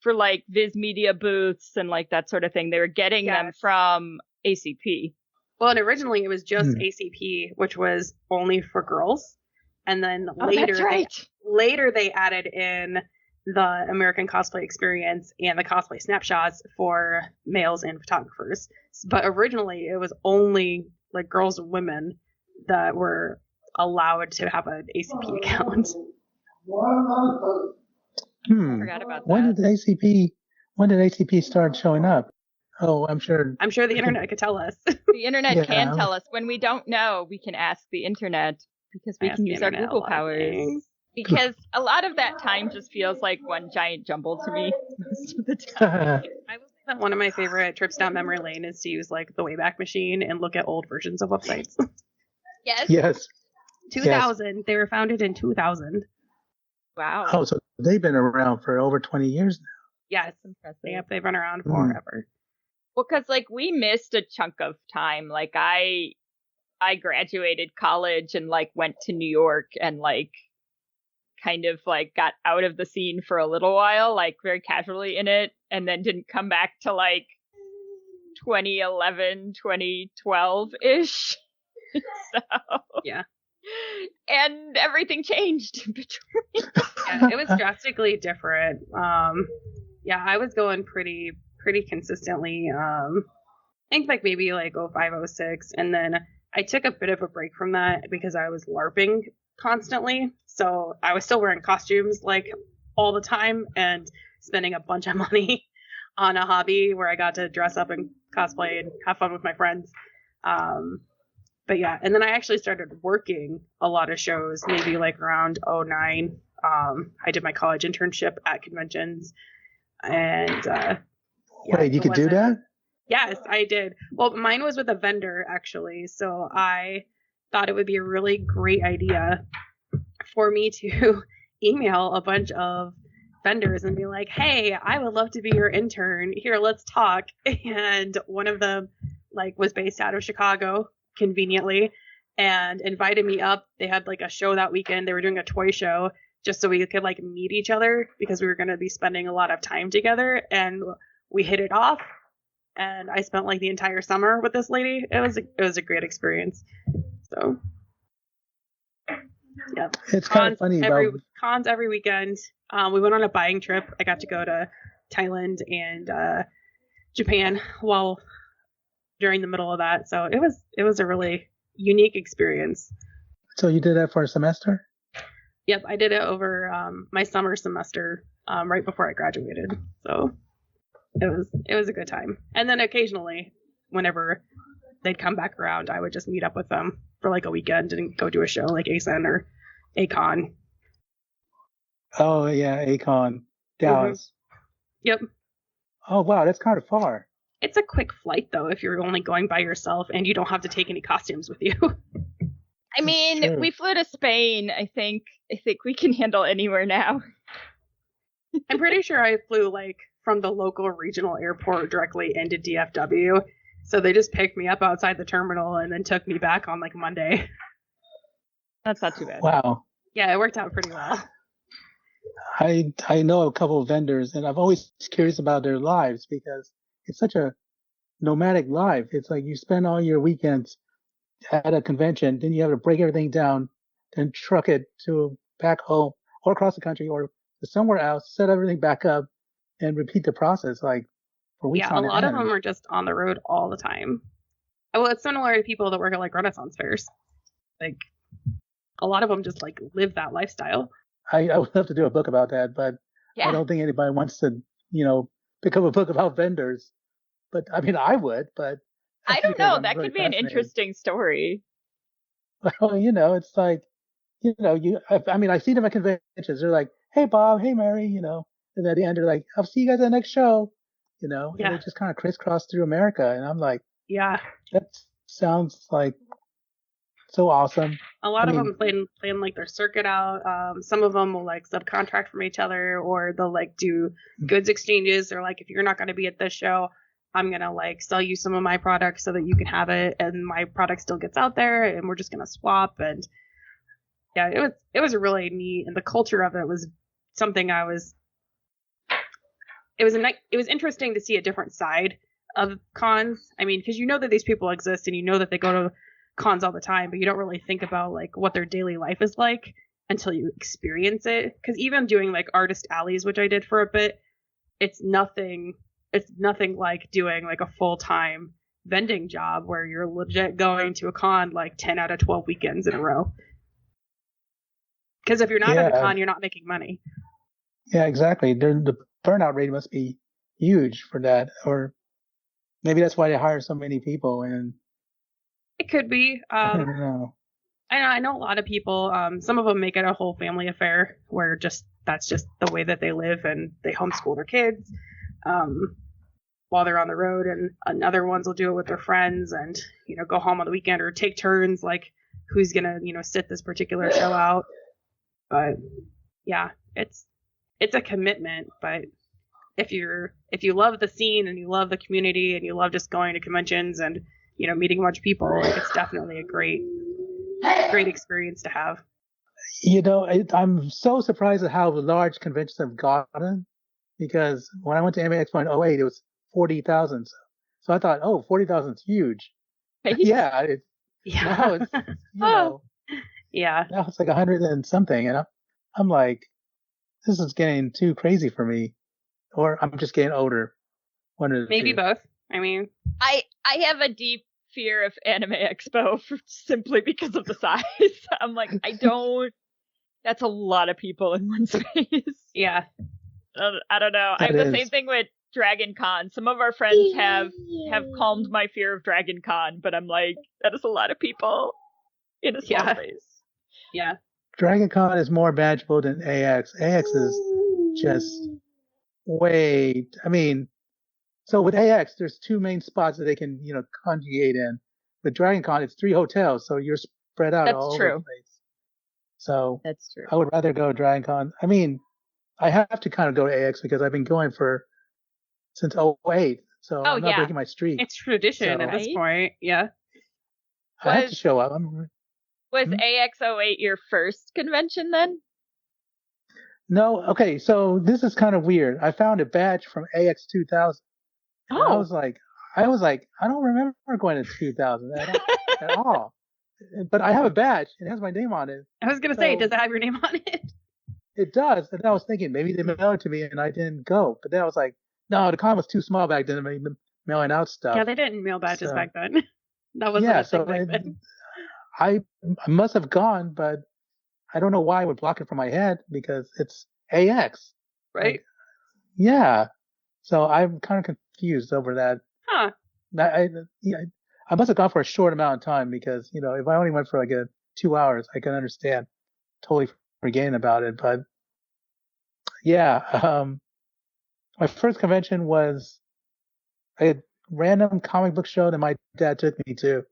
for like Viz Media booths and like that sort of thing. They were getting them from ACP. Well, and originally it was just ACP, which was only for girls. And then That's right. later they added in the American Cosplay Experience and the Cosplay Snapshots for males and photographers. But originally it was only like girls and women that were allowed to have an ACP account. Forgot about that. When did ACP start showing up? Oh, I'm sure the internet could tell us. The internet can tell us. When we don't know, we can ask the internet because we can use our Google powers. Because a lot of that time just feels like one giant jumble to me most of the time. I will say that one of my favorite trips down memory lane is to use like the Wayback Machine and look at old versions of websites. Yes. Yes. 2000. They were founded in 2000. Wow. Oh, so they've been around for over 20 years now. Yes. Impressive. Yep, they've been around forever. Well, because like we missed a chunk of time. Like I graduated college and like went to New York and like kind of like got out of the scene for a little while, like very casually in it, and then didn't come back to like 2011, 2012-ish. So Yeah. And everything changed in between. Yeah, it was drastically different. Yeah, I was going pretty consistently. I think like maybe like 05, 06, and then I took a bit of a break from that because I was LARPing constantly. So I was still wearing costumes like all the time and spending a bunch of money on a hobby where I got to dress up and cosplay and have fun with my friends. But yeah, and then I actually started working a lot of shows, maybe like around 09. I did my college internship at conventions, and yeah, Wait, you could do that? Yes, I did. Well, mine was with a vendor actually, so I thought it would be a really great idea for me to email a bunch of vendors and be like, "Hey, I would love to be your intern. Here, let's talk." And one of them like was based out of Chicago, conveniently, and invited me up. They had like a show that weekend. They were doing a toy show just so we could like meet each other because we were going to be spending a lot of time together, and we hit it off. And I spent like the entire summer with this lady. It was a great experience. So yeah, It's kind of funny cons every weekend. We went on a buying trip. I got to go to Thailand and Japan during the middle of that. So it was a really unique experience. So you did that for a semester? Yep, I did it over my summer semester right before I graduated. So it was a good time. And then occasionally, whenever they'd come back around, I would just meet up with them for like a weekend and go do a show like Ejen or Acon. Oh yeah, Acon, Dallas. Mm-hmm. Yep. Oh wow, that's kind of far. It's a quick flight though if you're only going by yourself and you don't have to take any costumes with you. I mean, we flew to Spain. I think we can handle anywhere now. I'm pretty sure I flew like from the local regional airport directly into DFW. So they just picked me up outside the terminal and then took me back on like Monday. That's not too bad. Wow. Yeah, it worked out pretty well. I know a couple of vendors, and I'm always curious about their lives because it's such a nomadic life. It's like you spend all your weekends at a convention, then you have to break everything down, then truck it to back home or across the country or somewhere else, set everything back up, and repeat the process like for weeks on end. Yeah, a lot of them are just on the road all the time. Well, it's similar to people that work at like Renaissance fairs. Like a lot of them just like live that lifestyle. I would love to do a book about that, but I don't think anybody wants to, pick up a book about vendors. But I mean, I would, but I don't know. That could be an interesting story. Well, it's like, I see them at conventions. They're like, "Hey, Bob. Hey, Mary." And at the end, they're like, "I'll see you guys at the next show." And they just kind of crisscross through America. And I'm like, yeah, that sounds like so awesome. A lot of them plan like their circuit out. Some of them will like subcontract from each other, or they'll like do goods exchanges. They're like, if you're not going to be at this show, I'm going to like sell you some of my products so that you can have it, and my product still gets out there, and we're just going to swap. And yeah, it was really neat, and the culture of it was something it was interesting to see a different side of cons. I mean, because that these people exist, and that they go to cons all the time, but you don't really think about like what their daily life is like until you experience it. Because even doing like artist alleys, which I did for a bit, it's nothing like doing like a full-time vending job where you're legit going to a con like 10 out of 12 weekends in a row. Because if you're not at a con, you're not making money. Yeah, exactly. The burnout rate must be huge for that, or maybe that's why they hire so many people. And it could be. I don't know. I know a lot of people. Some of them make it a whole family affair where that's just the way that they live, and they homeschool their kids while they're on the road, and other ones will do it with their friends, and go home on the weekend or take turns, like who's gonna sit this particular show out. But yeah, it's a commitment. But if you love the scene and you love the community and you love just going to conventions and meeting a bunch of people, like, it's definitely a great experience to have. I'm so surprised at how large conventions have gotten, because when I went to AMA Expo in '08, it was 40,000. So I thought, 40,000 is huge. Yeah. Now it's, Yeah. now it's like 100 and something. And I'm like, this is getting too crazy for me. Or I'm just getting older. Maybe both. I mean, I have a deep fear of Anime Expo simply because of the size. I'm like, that's a lot of people in one space. Yeah. I don't know. I have the same thing with Dragon Con. Some of our friends have calmed my fear of Dragon Con, but I'm like, that is a lot of people in a small space. Yeah. Dragon Con is more manageable than AX. AX is just way. I mean, so with AX, there's 2 main spots that they can, conjugate in. With Dragon Con, it's 3 hotels, so you're spread out all over the place. So that's true. I would rather go to Dragon Con. I mean, I have to kind of go to AX because I've been going since '08, so I'm not breaking my streak. It's tradition at this point. Yeah. I have to show up. Was AX 08 your first convention then? No. Okay, so this is kind of weird. I found a badge from AX 2000. Oh. I was like, I don't remember going to 2000 at all. But I have a badge. It has my name on it. I was going to say, does it have your name on it? It does. And I was thinking maybe they mailed it to me and I didn't go. But then I was like, no, the con was too small back then to be mailing out stuff. Yeah, they didn't mail badges back then. That wasn't a thing back then. I must have gone, but I don't know why I would block it from my head because it's AX. Right. Yeah. So I'm kind of confused over that. Huh. I must have gone for a short amount of time because, if I only went for like 2 hours, I can understand totally forgetting about it. But yeah, my first convention was a random comic book show that my dad took me to.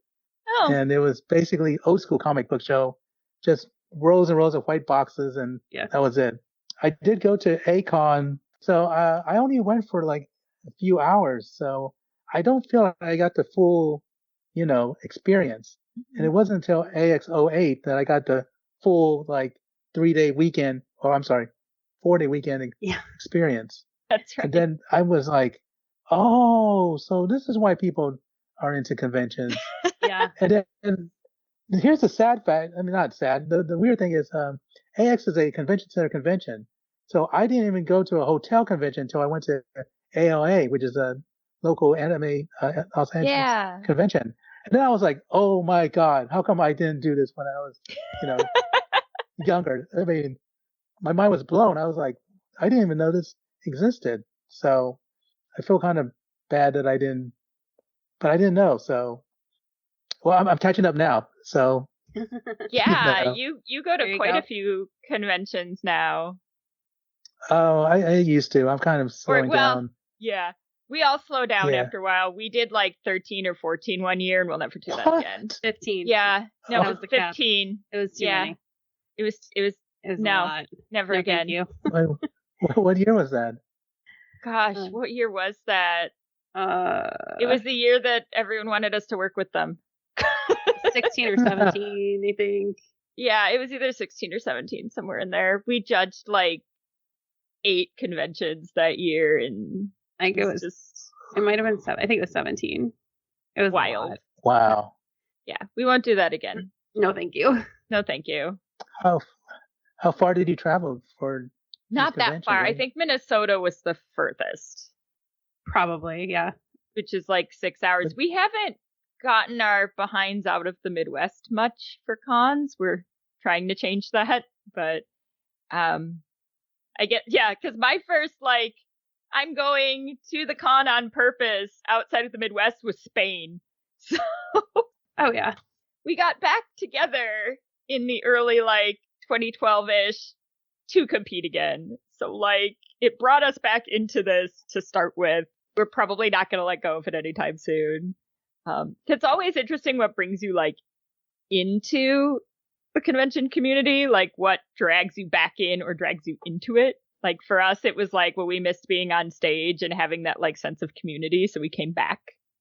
Oh. And it was basically old school comic book show, just rows and rows of white boxes, and that was it. I did go to A-Con, so I only went for like a few hours, so I don't feel like I got the full, experience. Mm-hmm. And it wasn't until AX08 that I got the full 3-day weekend, 4-day weekend experience. That's right. And then I was like, oh, so this is why people are into conventions. Yeah. And here's the sad fact. I mean, not sad. The weird thing is, AX is a convention center convention. So I didn't even go to a hotel convention until I went to ALA, which is a local anime Los Angeles convention. And then I was like, oh my God, how come I didn't do this when I was, younger? I mean, my mind was blown. I was like, I didn't even know this existed. So I feel kind of bad that I didn't, but I didn't know. So, well, I'm catching up now. So yeah, you go to quite a few conventions now. Oh, I used to. I'm kind of slowing down. Yeah. We all slow down after a while. We did 13 or 14 one year, and we'll never do that again. 15. Yeah. No, that was the 15. Cap. It was too many. It was no, never again. You. What year was that? Gosh, what year was that? It was the year that everyone wanted us to work with them. 16 or 17, I think. Yeah, it was either 16 or 17, somewhere in there. We judged 8 conventions that year, and I think it might have been 7. I think it was 17. It was wild. Wow. Yeah, we won't do that again. No, thank you. No, thank you. How far did you travel for? Not that far. I think Minnesota was the furthest. Probably, yeah. Which is 6 hours. We haven't gotten our behinds out of the Midwest much for cons. We're trying to change that, but because my first I'm going to the con on purpose outside of the Midwest was Spain. So oh yeah. we got back together in the early, like, 2012-ish to compete again. So, like, it brought us back into this to start with. We're probably not going to let go of it anytime soon. It's always interesting what brings you, like, into the convention community, like what drags you back in or drags you into it. Like for us, it was like, well, we missed being on stage and having that like sense of community, so we came back.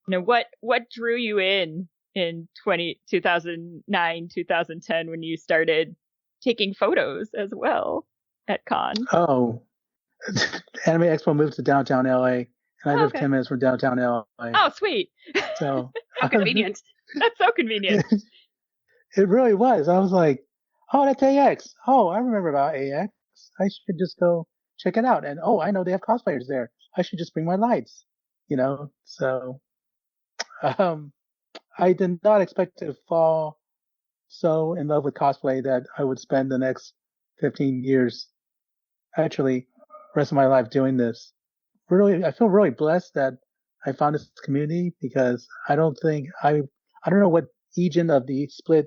You know, what drew you in 2009, 2010 when you started taking photos as well at con? Oh, Anime Expo moved to downtown LA, and I live 10 minutes from downtown LA. Oh, sweet. So how convenient. That's so convenient. It really was. I was like, oh, that's AX. Oh, I remember about AX. I should just go check it out. And oh, I know they have cosplayers there. I should just bring my lights, you know? So, I did not expect to fall so in love with cosplay that I would spend the next 15 years, actually, rest of my life doing this. Really, I feel really blessed that I found this community because I don't know what Ejen of the split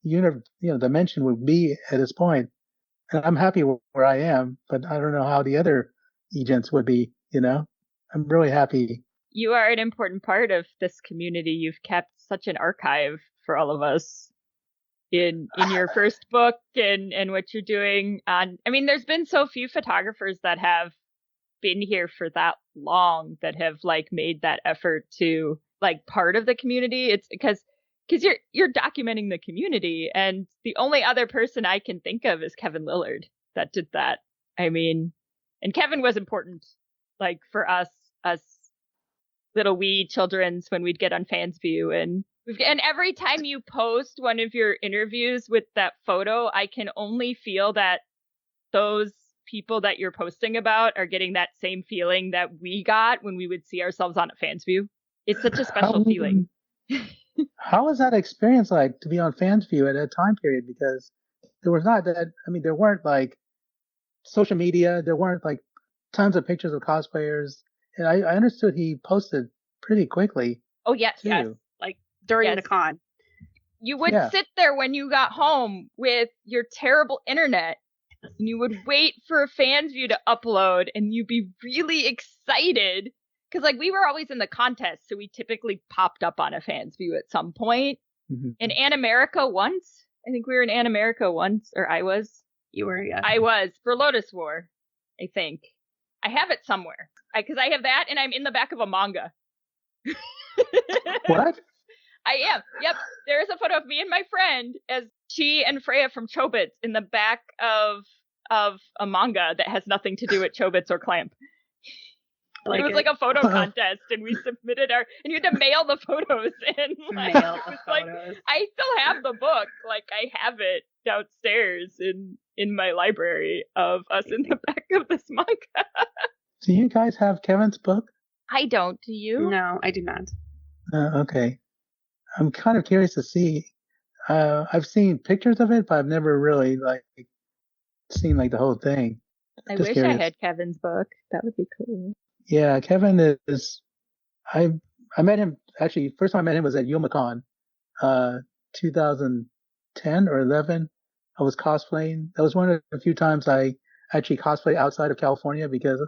dimension would be at this point. And I'm happy where I am, but I don't know how the other Egens would be, you know? I'm really happy. You are an important part of this community. You've kept such an archive for all of us in your first book and what you're doing on. I mean, there's been so few photographers that have been here for that long that have like made that effort to like part of the community. It's because you're documenting the community, and the only other person I can think of is Kevin Lillard that did that. I mean, and Kevin was important, like for us little wee childrens when we'd get on Fansview, and every time you post one of your interviews with that photo, I can only feel that those people that you're posting about are getting that same feeling that we got when we would see ourselves on a Fansview. It's such a special feeling. How was that experience like to be on Fansview at that time period? Because there weren't like social media. There weren't like tons of pictures of cosplayers. And I understood he posted pretty quickly. Oh, yes. Too. Yes. Like during the con. You would sit there when you got home with your terrible internet, and you would wait for a Fansview to upload, and you'd be really excited. Because, like, we were always in the contest, so we typically popped up on a Fansview at some point. Mm-hmm. In Animerica once. I think we were in Animerica once, or I was. You were, yeah. I was, for Lotus War, I think. I have it somewhere. Because I have that, and I'm in the back of a manga. What? I am. Yep. There is a photo of me and my friend as she and Freya from Chobits in the back of a manga that has nothing to do with Chobits or Clamp. It was like a photo contest, and we submitted and you had to mail the photos in. Like, mail the photos. Like, I still have the book. Like, I have it downstairs in my library of us in the back of this manga. Do you guys have Kevin's book? I don't. Do you? No, I do not. Okay. I'm kind of curious to see. I've seen pictures of it, but I've never really like seen like the whole thing. I wish I had Kevin's book. That would be cool. Yeah, Kevin is. I met him actually. First time I met him was at YomaCon, 2010 or 11. I was cosplaying. That was one of the few times I actually cosplay outside of California because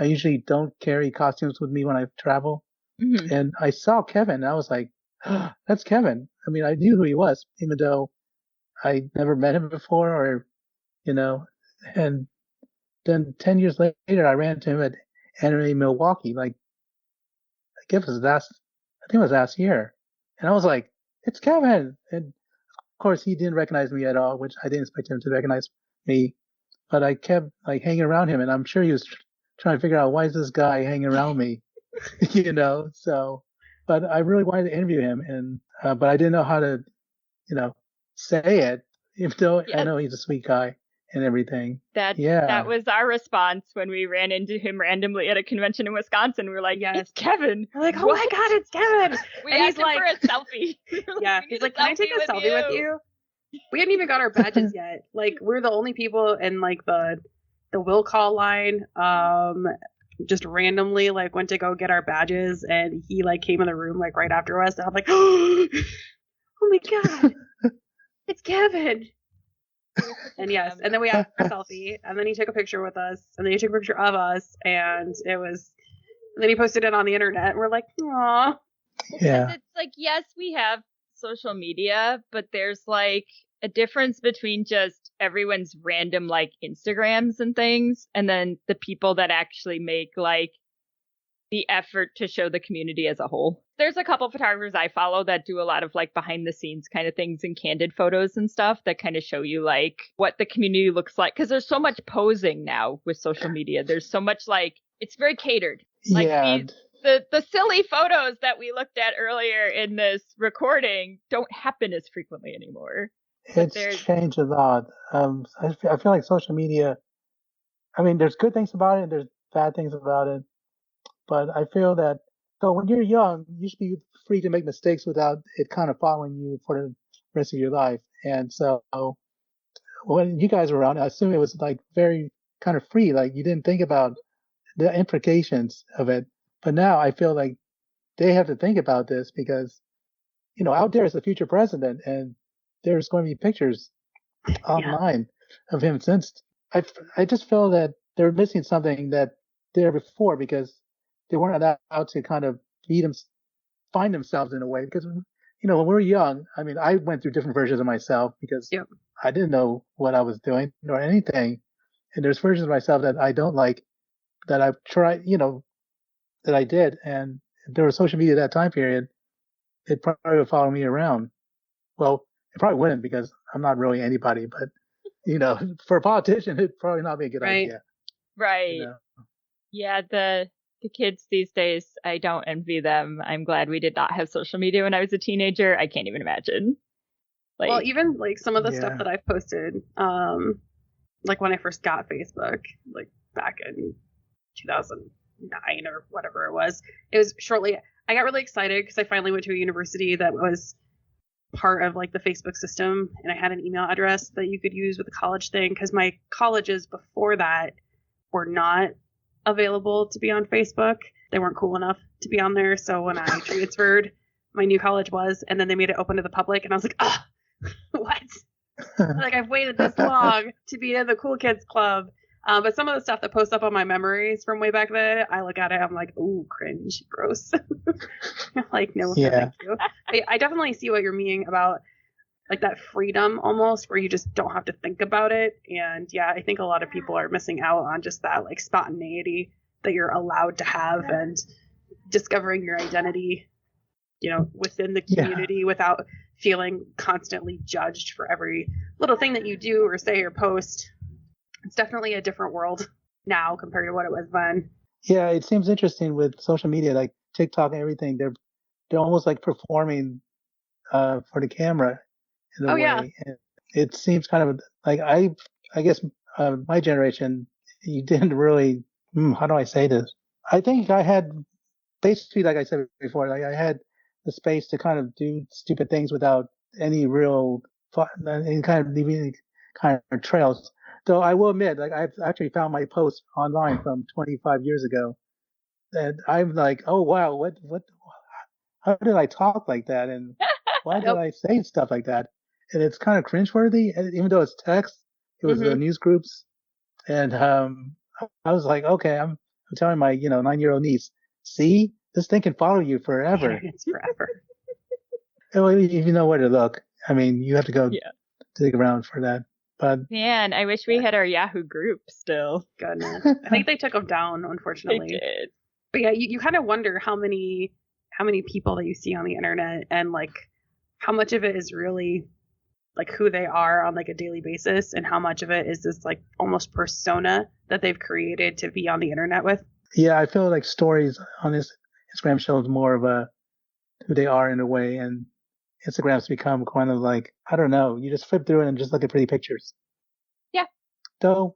I usually don't carry costumes with me when I travel. Mm-hmm. And I saw Kevin, and I was like, oh, "That's Kevin." I mean, I knew who he was, even though I never met him before, or And then 10 years later, I ran into him at Anime Milwaukee, like I think it was last year, and I was like, "It's Kevin!" And of course, he didn't recognize me at all, which I didn't expect him to recognize me. But I kept like hanging around him, and I'm sure he was trying to figure out why is this guy hanging around me, So, but I really wanted to interview him, and but I didn't know how to, say it, even though I know he's a sweet guy. And everything. That was our response when we ran into him randomly at a convention in Wisconsin. We were like, "It's Kevin!" We're like, "Oh my god, it's Kevin!" We asked him for a selfie. He's like, "Can I take a selfie with you?" We hadn't even got our badges yet. Like, we're the only people in like the will call line. Just randomly like went to go get our badges, and he like came in the room like right after us, and I'm like, "Oh my god, it's Kevin. And yes, and then we had our selfie, and then he took a picture with us, and then he took a picture of us, and then he posted it on the internet, and we're like, aw. Yeah. It's like, yes, we have social media, but there's like a difference between just everyone's random like Instagrams and things, and then the people that actually make like the effort to show the community as a whole. There's a couple photographers I follow that do a lot of like behind the scenes kind of things and candid photos and stuff that kind of show you like what the community looks like. Cause there's so much posing now with social media. There's so much like, it's very catered. Like Yeah. the silly photos that we looked at earlier in this recording don't happen as frequently anymore. It's changed a lot. I feel like social media, I mean, there's good things about it, there's bad things about it. But I feel that, so when you're young, you should be free to make mistakes without it kind of following you for the rest of your life. And so when you guys were around, I assume it was like very kind of free. Like you didn't think about the implications of it. But now I feel like they have to think about this because, out there is the future president and there's going to be pictures online of him since. I just feel that they're missing something that there before because they weren't allowed to kind of find themselves in a way because when we were young, I mean, I went through different versions of myself because I didn't know what I was doing or anything, and there's versions of myself that I don't like that I've tried, that I did, and if there was social media at that time period, it probably would follow me around. Well, it probably wouldn't because I'm not really anybody, but for a politician, it'd probably not be a good idea. Right. Yeah, the kids these days, I don't envy them. I'm glad we did not have social media when I was a teenager. I can't even imagine. Well, even like some of the stuff that I've posted, like when I first got Facebook, like back in 2009 or whatever it was shortly, I got really excited because I finally went to a university that was part of like the Facebook system, and I had an email address that you could use with the college thing because my colleges before that were not available to be on Facebook. They weren't cool enough to be on there. So when I transferred, my new college was, and then they made it open to the public, and I was like, what? Like I've waited this long to be in the cool kids club. But some of the stuff that posts up on my memories from way back then, I look at it, I'm like, ooh, cringe, gross. Like, no, thank you. I definitely see what you're meaning about like that freedom almost where you just don't have to think about it. And yeah, I think a lot of people are missing out on just that like spontaneity that you're allowed to have and discovering your identity, within the community without feeling constantly judged for every little thing that you do or say or post. It's definitely a different world now compared to what it was then. Yeah, it seems interesting with social media, like TikTok and everything. They're almost like performing for the camera in a way. Yeah. And it seems kind of like I guess my generation, you didn't really. How do I say this? I think I had basically, like I said before, like I had the space to kind of do stupid things without any real fun and kind of leaving kind of trails. Though I will admit, like I've actually found my post online from 25 years ago, and I'm like, oh wow, what, how did I talk like that, and why did I say stuff like that? And it's kind of cringeworthy, and even though it's text, it was the news groups, and I was like, okay, I'm telling my 9-year-old niece, see, this thing can follow you forever. It's forever. If you know where to look, I mean, you have to go dig around for that. But man, I wish we had our Yahoo group still. Goodness, I think they took them down, unfortunately. They did. But yeah, you kind of wonder how many people that you see on the internet and like how much of it is really like who they are on like a daily basis and how much of it is this like almost persona that they've created to be on the internet with. Yeah, I feel like stories on this Instagram shows more of who they are in a way, and Instagram's become kind of like, I don't know, you just flip through it and just look at pretty pictures. Yeah. Though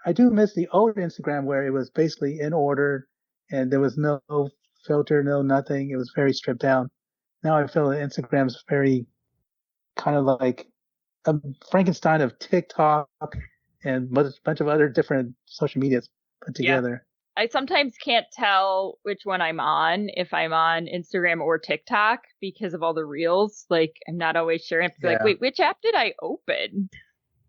I do miss the old Instagram where it was basically in order and there was no filter, no nothing. It was very stripped down. Now I feel that Instagram's very kind of like a Frankenstein of TikTok and a bunch of other different social medias put together. I sometimes can't tell which one I'm on, if I'm on Instagram or TikTok because of all the reels. Like, I'm not always sure. I have to be like, wait, which app did I open?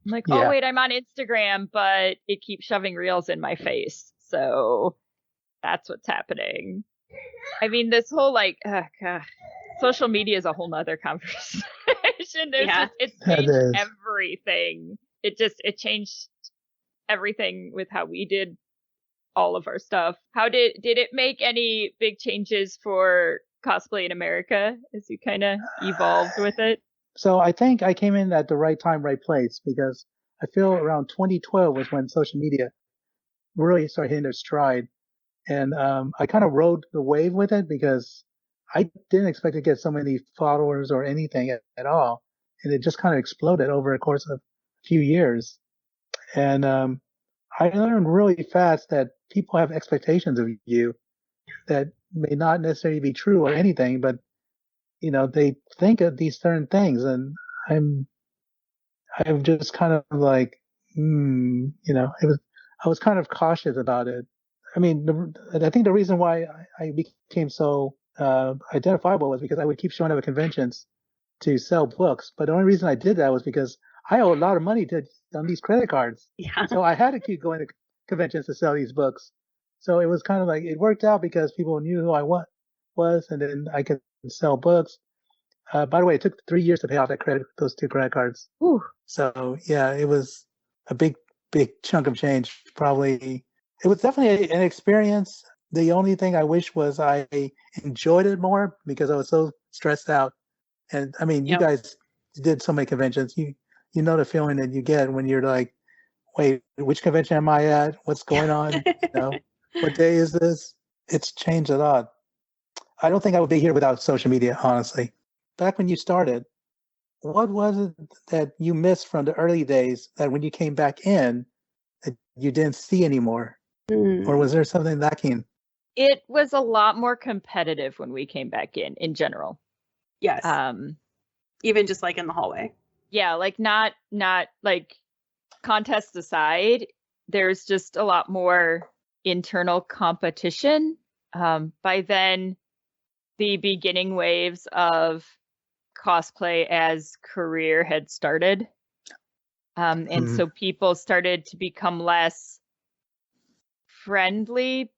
I'm like, oh, wait, I'm on Instagram, but it keeps shoving reels in my face. So that's what's happening. I mean, this whole like, social media is a whole nother conversation. It's changed everything. It changed everything with how we did all of our stuff. How did it make any big changes for cosplay in America as you kind of evolved with it? So I think I came in at the right time, right place, because I feel around 2012 was when social media really started hitting their stride. And I kind of rode the wave with it because I didn't expect to get so many followers or anything at all. And it just kind of exploded over the course of a few years. And I learned really fast that people have expectations of you that may not necessarily be true or anything, but they think of these certain things, and I'm just kind of like, I was kind of cautious about it. I mean, I think the reason why I became so identifiable was because I would keep showing up at conventions to sell books. But the only reason I did that was because I owe a lot of money on these credit cards. Yeah. So I had to keep going to conventions to sell these books. So it was kind of like, it worked out because people knew who I was, and then I could sell books. By the way, it took 3 years to pay off those 2 credit cards. Ooh. So yeah, it was a big chunk of change. Probably, it was definitely an experience. The only thing I wish was I enjoyed it more because I was so stressed out. And I mean, you guys did so many conventions. You know the feeling that you get when you're like, wait, which convention am I at? What's going on? What day is this? It's changed a lot. I don't think I would be here without social media, honestly. Back when you started, what was it that you missed from the early days that when you came back in, that you didn't see anymore? Or was there something lacking? It was a lot more competitive when we came back in general. Yes. Even just like in the hallway. Yeah, like not like contests aside, there's just a lot more internal competition. By then, the beginning waves of cosplay as career had started. And so people started to become less friendly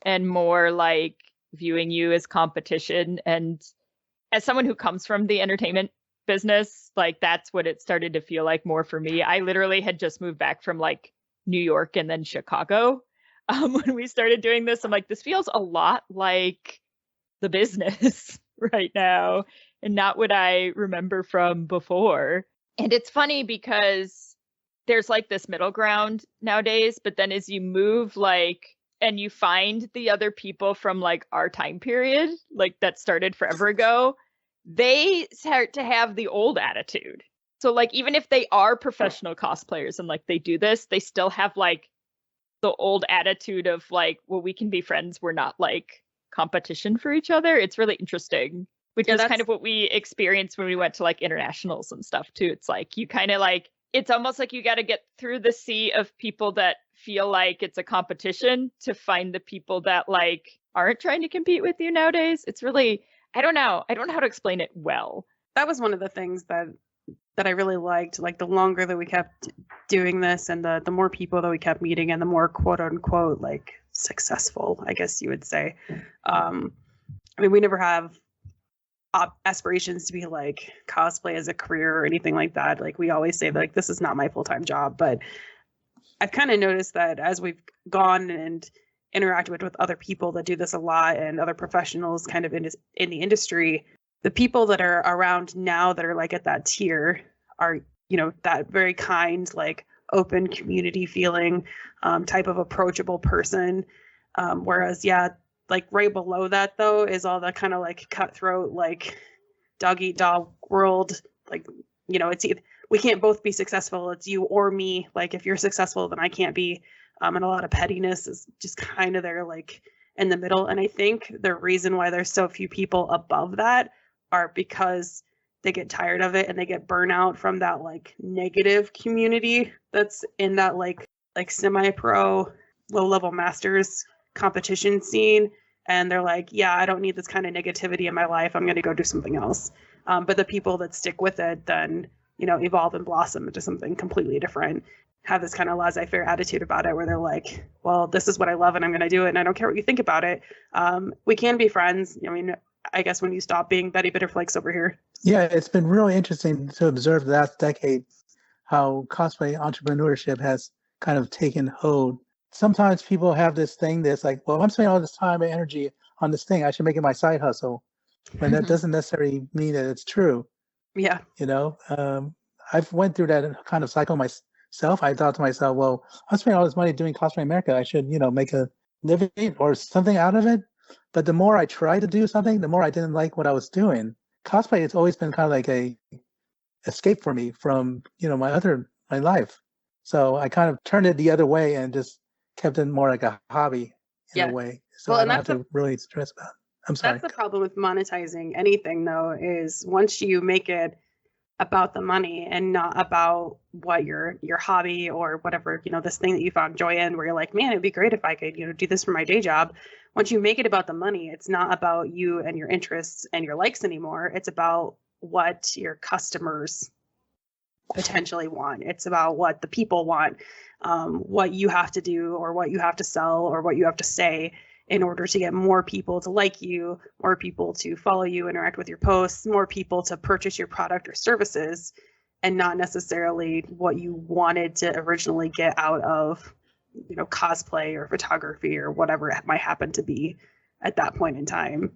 and more like viewing you as competition. And as someone who comes from the entertainment business, like that's what it started to feel like more for me. I literally had just moved back from like New York and then Chicago when we started doing this. I'm like, this feels a lot like the business right now and not what I remember from before. And it's funny because there's like this middle ground nowadays, but then as you move like and you find the other people from like our time period, like that started forever ago, they start to have the old attitude. So like even if they are professional cosplayers and like they do this, they still have like the old attitude of like, well, we can be friends. We're not like competition for each other. It's really interesting, which is kind of what we experienced when we went to like internationals and stuff too. It's like you kind of like, it's almost like you got to get through the sea of people that feel like it's a competition to find the people that like aren't trying to compete with you nowadays. It's really, I don't know how to explain it well. That was one of the things that I really liked. Like the longer that we kept doing this and the more people that we kept meeting and the more quote unquote like successful, I guess you would say. I mean, we never have aspirations to be like cosplay as a career or anything like that. Like we always say that, like, this is not my full-time job, but I've kind of noticed that as we've gone and interacted with other people that do this a lot and other professionals kind of in the industry, the people that are around now that are like at that tier are, you know, that very kind, like open community feeling type of approachable person. Whereas, like right below that though is all the kind of like cutthroat, like dog eat dog world. Like, you know, it's either, we can't both be successful. It's you or me. Like if you're successful, then I can't be. And a lot of pettiness is just kind of there like in the middle. And I think the reason why there's so few people above that are because they get tired of it and they get burnout from that like negative community that's in that like semi-pro low-level masters competition scene, and they're like, yeah, I don't need this kind of negativity in my life. I'm going to go do something else. But the people that stick with it then, evolve and blossom into something completely different, have this kind of laissez-faire attitude about it where they're like, well, this is what I love and I'm going to do it and I don't care what you think about it. We can be friends. I mean, I guess when you stop being Betty Bitterflakes over here. Yeah, it's been really interesting to observe the last decade how cosplay entrepreneurship has kind of taken hold. Sometimes people have this thing that's like, well, I'm spending all this time and energy on this thing, I should make it my side hustle. When that doesn't necessarily mean that it's true. Yeah. I've went through that kind of cycle myself. I thought to myself, well, I'm spending all this money doing Cosplay America. I should, make a living or something out of it. But the more I tried to do something, the more I didn't like what I was doing. Cosplay has always been kind of like a escape for me from, my life. So I kind of turned it the other way and just kept it more like a hobby in a way. So I don't have to really stress about it. I'm sorry. That's the problem with monetizing anything, though, is once you make it about the money and not about what your hobby or whatever, this thing that you found joy in, where you're like, man, it'd be great if I could, do this for my day job. Once you make it about the money, it's not about you and your interests and your likes anymore. It's about what your customers potentially want. It's about what the people want, what you have to do or what you have to sell or what you have to say in order to get more people to like you, more people to follow you, interact with your posts, more people to purchase your product or services, and not necessarily what you wanted to originally get out of, cosplay or photography or whatever it might happen to be at that point in time.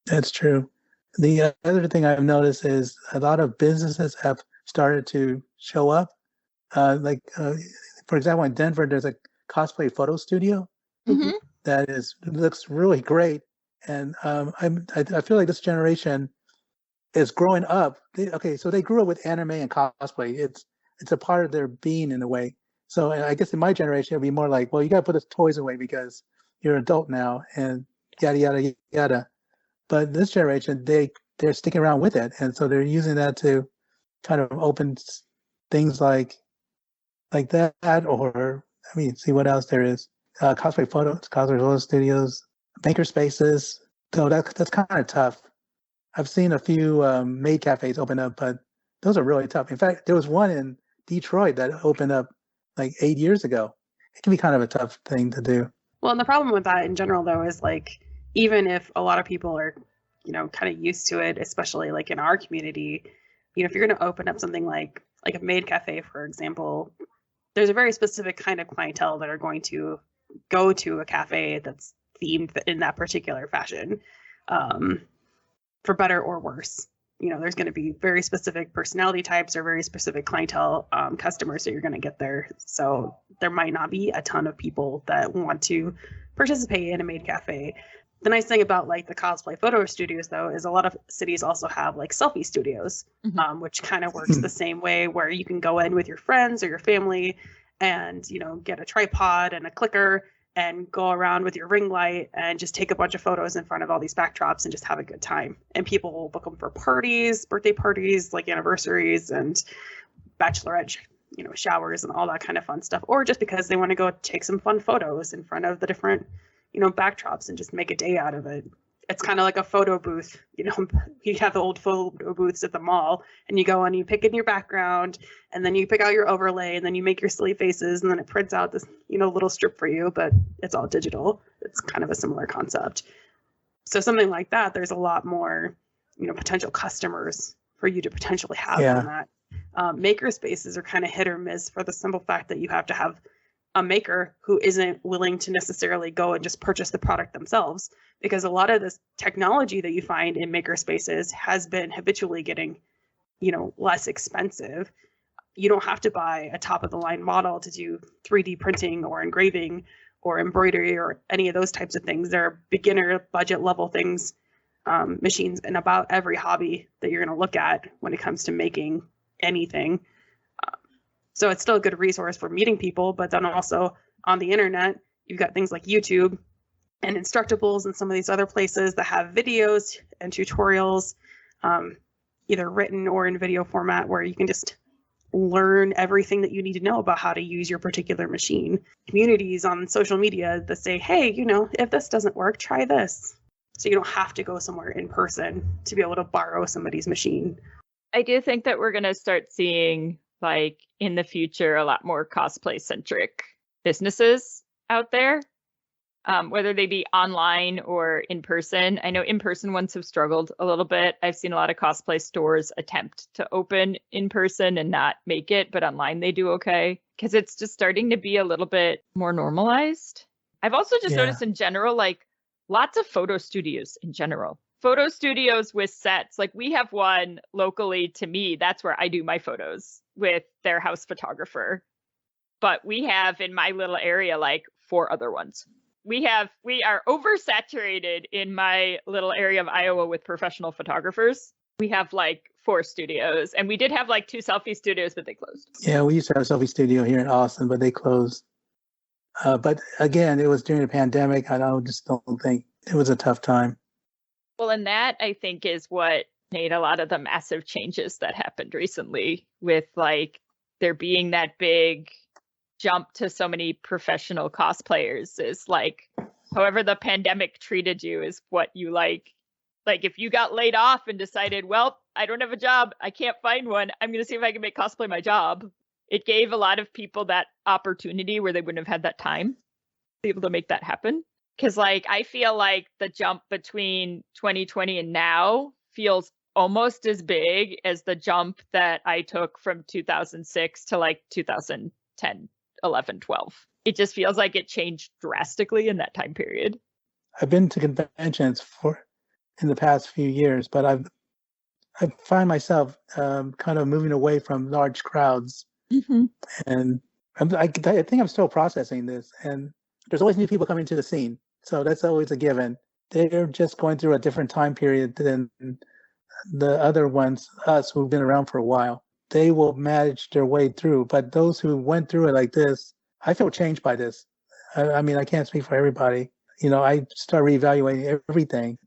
That's true. The other thing I've noticed is a lot of businesses have started to show up. For example, in Denver, there's a cosplay photo studio that looks really great, and I feel like this generation is growing up. So they grew up with anime and cosplay. It's a part of their being in a way. So I guess in my generation, it'd be more like, well, you got to put the toys away because you're an adult now, and yada yada yada. But this generation, they're sticking around with it, and so they're using that to kind of open things like that, or see what else there is. Cosplay photo studios, maker spaces. So that's kind of tough. I've seen a few maid cafes open up, but those are really tough. In fact, there was one in Detroit that opened up like 8 years ago. It can be kind of a tough thing to do. Well, and the problem with that in general, though, is like, even if a lot of people are, kind of used to it, especially like in our community, if you're going to open up something like a maid cafe, for example, there's a very specific kind of clientele that are going to go to a cafe that's themed in that particular fashion, for better or worse. There's going to be very specific personality types or very specific clientele customers that you're going to get there. So there might not be a ton of people that want to participate in a maid cafe. The nice thing about like the cosplay photo studios, though, is a lot of cities also have like selfie studios, which kind of works the same way, where you can go in with your friends or your family and, get a tripod and a clicker and go around with your ring light and just take a bunch of photos in front of all these backdrops and just have a good time. And people will book them for parties, birthday parties, like anniversaries and bachelorette, showers and all that kind of fun stuff. Or just because they want to go take some fun photos in front of the different, backdrops and just make a day out of it. It's kind of like a photo booth. You have the old photo booths at the mall, and you go and you pick in your background, and then you pick out your overlay, and then you make your silly faces, and then it prints out this, little strip for you, but it's all digital. It's kind of a similar concept. So something like that, there's a lot more, potential customers for you to potentially have on that. Maker spaces are kind of hit or miss for the simple fact that you have to have a maker who isn't willing to necessarily go and just purchase the product themselves, because a lot of this technology that you find in maker spaces has been habitually getting, less expensive. You don't have to buy a top of the line model to do 3D printing or engraving or embroidery or any of those types of things. There are beginner budget level things, machines in about every hobby that you're going to look at when it comes to making anything. So it's still a good resource for meeting people, but then also on the internet, you've got things like YouTube and Instructables and some of these other places that have videos and tutorials, either written or in video format, where you can just learn everything that you need to know about how to use your particular machine. Communities on social media that say, hey, if this doesn't work, try this. So you don't have to go somewhere in person to be able to borrow somebody's machine. I do think that we're going to start seeing, like, in the future, a lot more cosplay-centric businesses out there, whether they be online or in person. I know in-person ones have struggled a little bit. I've seen a lot of cosplay stores attempt to open in person and not make it, but online they do okay, because it's just starting to be a little bit more normalized. I've also just noticed in general, like, lots of photo studios in general. Photo studios with sets. Like, we have one locally to me. That's where I do my photos with their house photographer. But we have in my little area, like, 4 other ones. We are oversaturated in my little area of Iowa with professional photographers. We have like 4 studios, and we did have like 2 selfie studios, but they closed. Yeah, we used to have a selfie studio here in Austin, but they closed. But again, it was during the pandemic. Just don't think it was a tough time. Well, and that I think is what made a lot of the massive changes that happened recently with like there being that big jump to so many professional cosplayers is like, however the pandemic treated you is what you like. Like if you got laid off and decided, well, I don't have a job, I can't find one, I'm going to see if I can make cosplay my job. It gave a lot of people that opportunity where they wouldn't have had that time to be able to make that happen. Because like I feel like the jump between 2020 and now feels almost as big as the jump that I took from 2006 to like 2010, 11, 12. It just feels like it changed drastically in that time period. I've been to conventions in the past few years, but I find myself kind of moving away from large crowds. Mm-hmm. And I think I'm still processing this. And there's always new people coming to the scene. So that's always a given. They're just going through a different time period than the other ones, us who've been around for a while. They will manage their way through. But those who went through it like this, I feel changed by this. I mean, I can't speak for everybody. I start reevaluating everything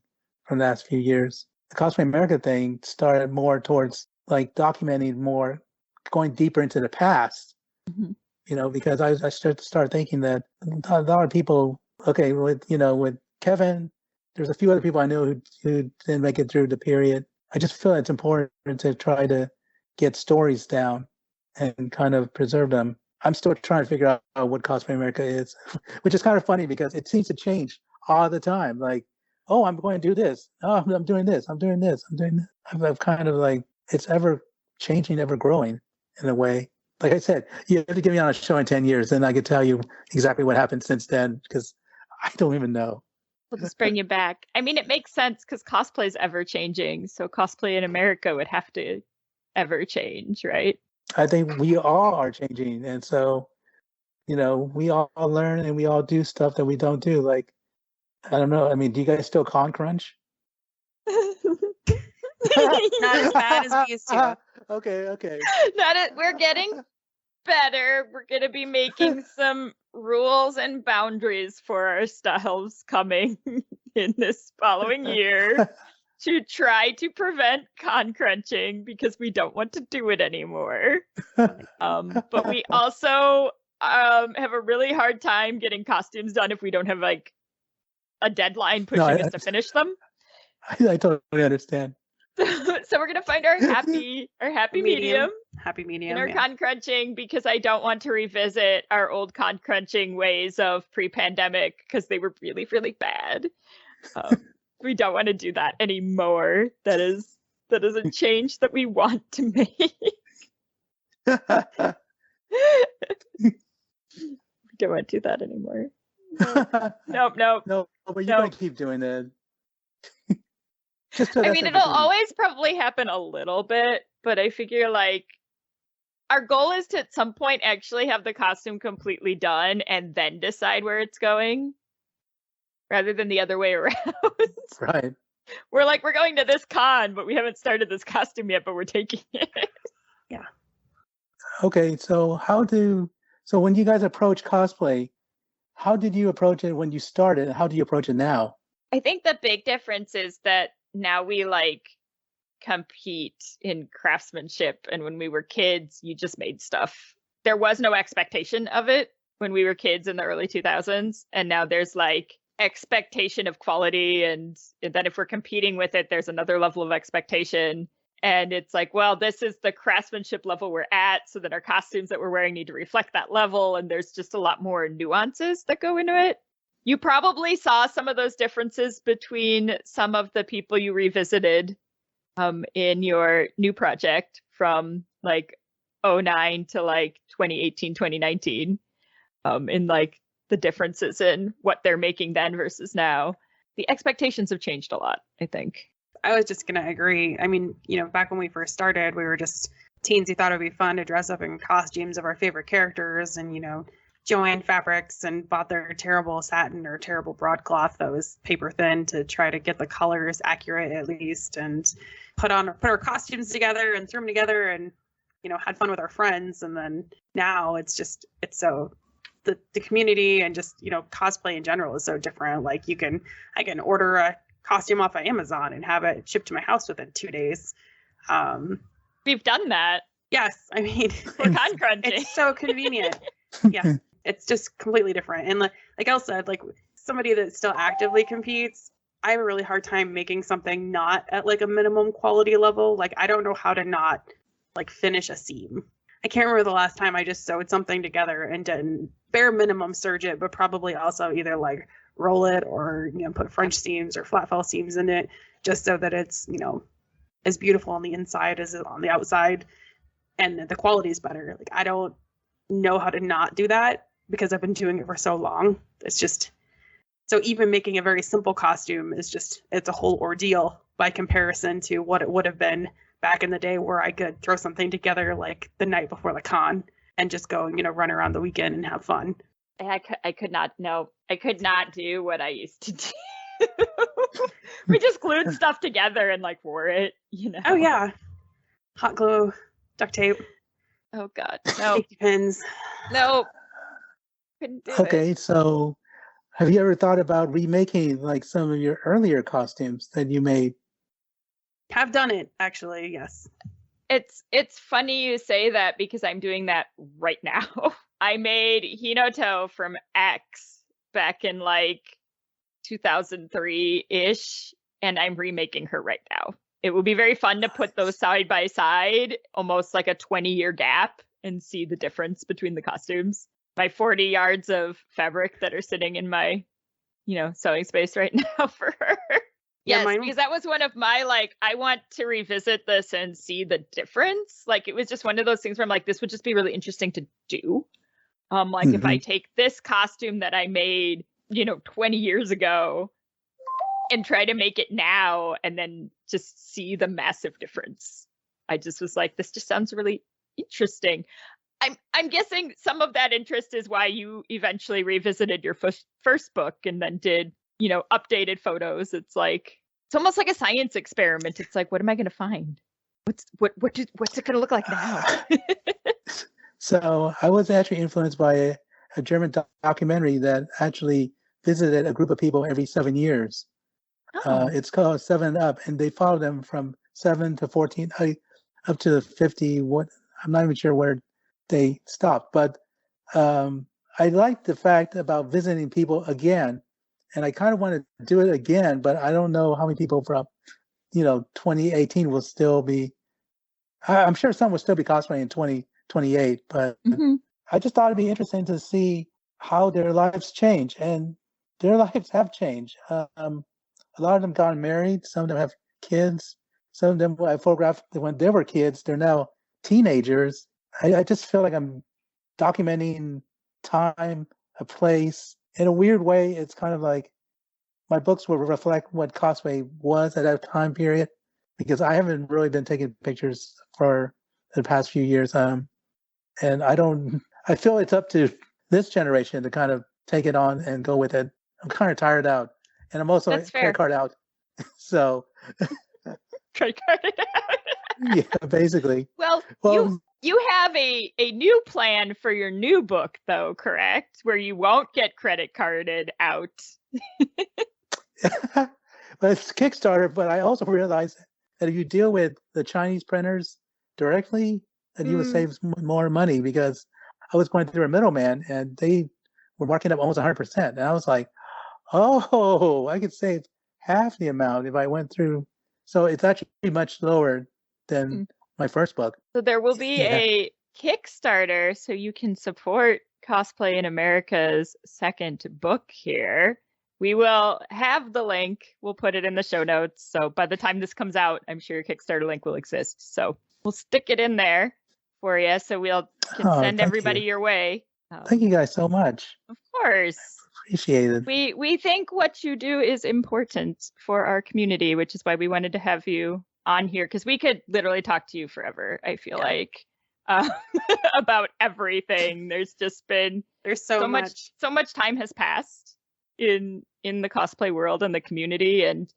from the last few years. The Cosplay America thing started more towards like documenting more, going deeper into the past. Mm-hmm. Because I started thinking that a lot of people, okay, with Kevin, there's a few other people I know who didn't make it through the period. I just feel it's important to try to get stories down and kind of preserve them. I'm still trying to figure out what Cosplay America is, which is kind of funny because it seems to change all the time. Like, oh, I'm going to do this. Oh, I'm doing this. I'm doing this. I'm doing this. I'm kind of like, it's ever changing, ever growing in a way. Like I said, you have to get me on a show in 10 years, then I could tell you exactly what happened since then, because I don't even know. We'll just bring you back. I mean, it makes sense because cosplay is ever changing. So cosplay in America would have to ever change, right? I think we all are changing. And so, we all learn and we all do stuff that we don't do. Like, I don't know. I mean, do you guys still con crunch? Not as bad as we used to. Okay. We're getting better. We're going to be making some rules and boundaries for ourselves coming in this following year to try to prevent con crunching because we don't want to do it anymore. But we also have a really hard time getting costumes done if we don't have like a deadline pushing us to finish them. I totally understand. So we're gonna find our happy medium. Happy medium. In our con crunching, because I don't want to revisit our old con crunching ways of pre-pandemic because they were really, really bad. We don't want to do that anymore. That is a change that we want to make. We don't want to do that anymore. Nope. No, but you're gonna keep doing it. I mean, it'll always probably happen a little bit, but I figure like our goal is to at some point actually have the costume completely done and then decide where it's going rather than the other way around. Right. We're going to this con, but we haven't started this costume yet, but we're taking it. Yeah. Okay. So when you guys approach cosplay, how did you approach it when you started? How do you approach it now? I think the big difference is that now we like compete in craftsmanship. And when we were kids, you just made stuff. There was no expectation of it when we were kids in the early 2000s. And now there's like expectation of quality. And then if we're competing with it, there's another level of expectation. And it's like, well, this is the craftsmanship level we're at. So that our costumes that we're wearing need to reflect that level. And there's just a lot more nuances that go into it. You probably saw some of those differences between some of the people you revisited in your new project from like 2009 to like 2018, 2019, in like the differences in what they're making then versus now. The expectations have changed a lot, I think. I was just going to agree. I mean, back when we first started, we were just teens who thought it would be fun to dress up in costumes of our favorite characters and, Joanne fabrics and bought their terrible satin or terrible broadcloth that was paper thin to try to get the colors accurate at least, and put our costumes together and threw them together and had fun with our friends. And then now it's so the community and just cosplay in general is so different. Like I can order a costume off of Amazon and have it shipped to my house within 2 days. We've done that. Yes, I mean we're con crunching. It's so convenient. Yeah. It's just completely different. And like Elle said, like somebody that still actively competes, I have a really hard time making something not at like a minimum quality level. Like I don't know how to not like finish a seam. I can't remember the last time I just sewed something together and didn't bare minimum serge it, but probably also either like roll it or put French seams or flat fell seams in it, just so that it's as beautiful on the inside as on the outside, and the quality is better. Like I don't know how to not do that, because I've been doing it for so long. It's just, so even making a very simple costume it's a whole ordeal by comparison to what it would have been back in the day, where I could throw something together like the night before the con and just go, run around the weekend and have fun. I could not do what I used to do. We just glued stuff together and like wore it, Oh yeah. Hot glue, duct tape. Oh God, no. Safety pins. No. Couldn't do it. So have you ever thought about remaking like some of your earlier costumes that you made? Have done it, actually, yes. It's funny you say that, because I'm doing that right now. I made Hinoto from X back in like 2003-ish, and I'm remaking her right now. It would be very fun to put those side by side, almost like a 20-year gap, and see the difference between the costumes. My 40 yards of fabric that are sitting in my, sewing space right now for her. Yes, because that was one of my, like, I want to revisit this and see the difference. Like, it was just one of those things where I'm like, this would just be really interesting to do. If I take this costume that I made, 20 years ago and try to make it now and then just see the massive difference. I just was like, this just sounds really interesting. I'm guessing some of that interest is why you eventually revisited your first book and then did, updated photos. It's like, it's almost like a science experiment. It's like, what am I going to find? What's it going to look like now? So I was actually influenced by a German documentary that actually visited a group of people every 7 years. Oh. It's called 7 Up, and they follow them from 7 to 14, up to 50. I'm not even sure where they stopped, but I like the fact about visiting people again, and I kind of want to do it again, but I don't know how many people from 2018 will still be. I'm sure some will still be cosplaying in 2028, but I just thought it'd be interesting to see how their lives change, and their lives have changed. A lot of them got married, some of them have kids, some of them I photographed when they were kids. They're now teenagers. I just feel like I'm documenting time, a place. In a weird way, it's kind of like my books will reflect what cosplay was at that time period, because I haven't really been taking pictures for the past few years. And I feel it's up to this generation to kind of take it on and go with it. I'm kind of tired out. And I'm also credit card out. So credit card out. Yeah, basically. Well, you have a new plan for your new book, though, correct? Where you won't get credit carded out. But it's Kickstarter, but I also realized that if you deal with the Chinese printers directly, that you would save more money, because I was going through a middleman and they were marking up almost 100%. And I was like, oh, I could save half the amount if I went through. So it's actually much lower than my first book. So there will be a Kickstarter so you can support Cosplay in America's second book here. We will have the link. We'll put it in the show notes. So by the time this comes out, I'm sure your Kickstarter link will exist. So we'll stick it in there for you so we'll can send everybody your way. Thank you guys so much. Of course. Appreciate it. We think what you do is important for our community, which is why we wanted to have you on here, because we could literally talk to you forever, I feel like, about everything. There's just been so much time has passed in the cosplay world and the community, and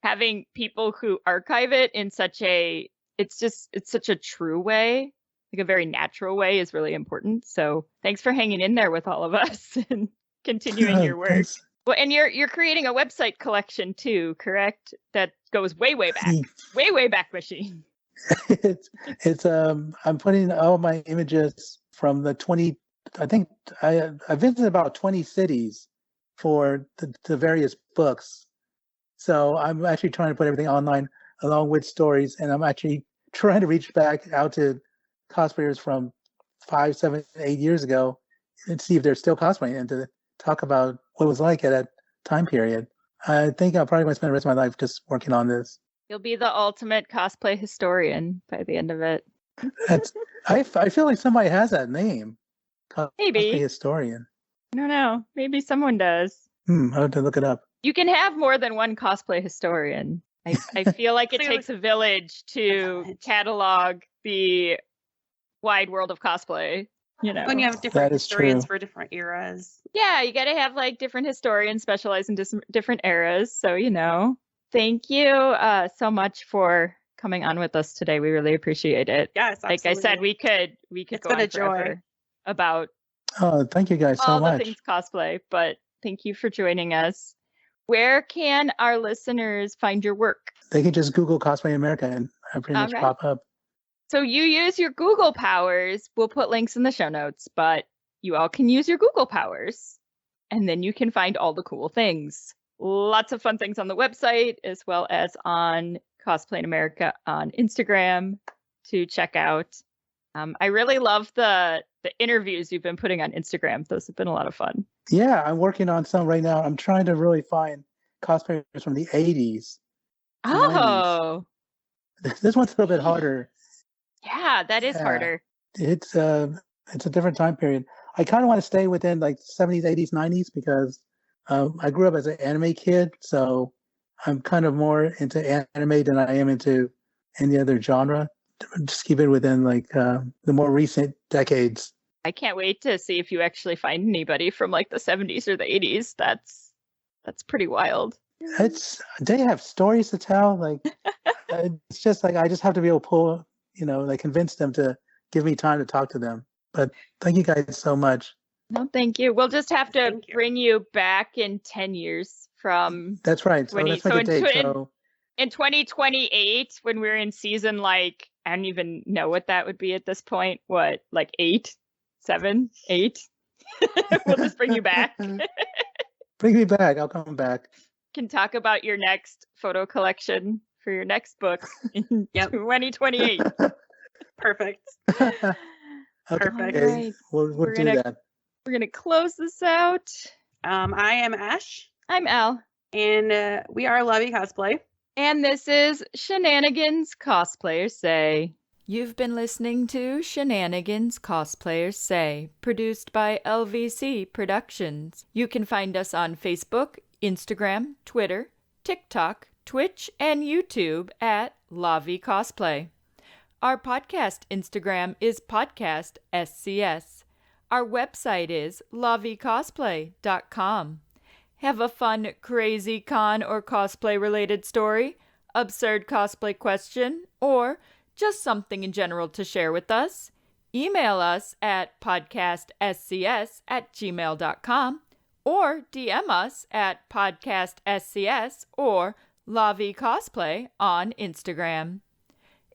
having people who archive it in such a it's such a true way, like a very natural way, is really important. So thanks for hanging in there with all of us and continuing your work. Thanks. Well, and you're creating a website collection too, correct? That goes way back, way back machine. it's I'm putting all my images from the 20. I think I visited about 20 cities for the various books. So I'm actually trying to put everything online along with stories, and I'm actually trying to reach back out to cosplayers from 5, 7, 8 years ago and see if they're still cosplaying and to talk about what it was like at that time period. I think I'll probably going to spend the rest of my life just working on this. You'll be the ultimate cosplay historian by the end of it. I feel like somebody has that name. Maybe. Cosplay historian. I don't know. Maybe someone does. I have to look it up. You can have more than one cosplay historian. I feel like it takes a village to catalog the wide world of cosplay. You know, when you have different historians for different eras. Yeah, you got to have like different historians specialize in different eras. So, you know, thank you so much for coming on with us today. We really appreciate it. Yes, absolutely. Like I said, we could go on forever about thank you guys so much. All the things cosplay, but thank you for joining us. Where can our listeners find your work? They can just Google Cosplay America and I pretty much pop up. So you use your Google powers. We'll put links in the show notes, but you all can use your Google powers and then you can find all the cool things. Lots of fun things on the website as well as on Cosplay in America on Instagram to check out. I really love the interviews you've been putting on Instagram. Those have been a lot of fun. Yeah, I'm working on some right now. I'm trying to really find cosplayers from the 80s. Oh. 90s. This one's a little bit harder. Yeah, that is harder. It's a different time period. I kind of want to stay within like 70s, 80s, 90s because I grew up as an anime kid, so I'm kind of more into anime than I am into any other genre. Just keep it within like the more recent decades. I can't wait to see if you actually find anybody from like the 70s or the 80s. That's pretty wild. They have stories to tell. Like it's just like I just have to be able to pull, like convince them to give me time to talk to them. But thank you guys so much. No, thank you. We'll just have to bring you back in 10 years from. That's right. So that's like a date. In 2028, when we're in season, like, I don't even know what that would be at this point. What, like 8, 7, 8? We'll just bring you back. Bring me back. I'll come back. Can talk about your next photo collection for your next book in 2028. Perfect. Okay. Perfect. Right. We'll do that. We're going to close this out. I am Ash. I'm Elle. And we are Lovey Cosplay. And this is Shenanigans Cosplayers Say. You've been listening to Shenanigans Cosplayers Say, produced by LVC Productions. You can find us on Facebook, Instagram, Twitter, TikTok, Twitch, and YouTube at Lavi Cosplay. Our podcast Instagram is Podcast SCS. Our website is lavicosplay.com. Have a fun, crazy con or cosplay-related story, absurd cosplay question, or just something in general to share with us? Email us at podcastscs@gmail.com or DM us at podcastscs or Lavi Cosplay on Instagram.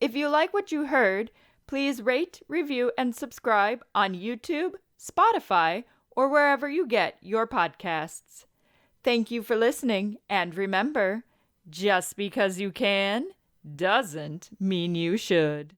If you like what you heard, please rate, review, and subscribe on YouTube, Spotify, or wherever you get your podcasts. Thank you for listening, and remember, just because you can doesn't mean you should.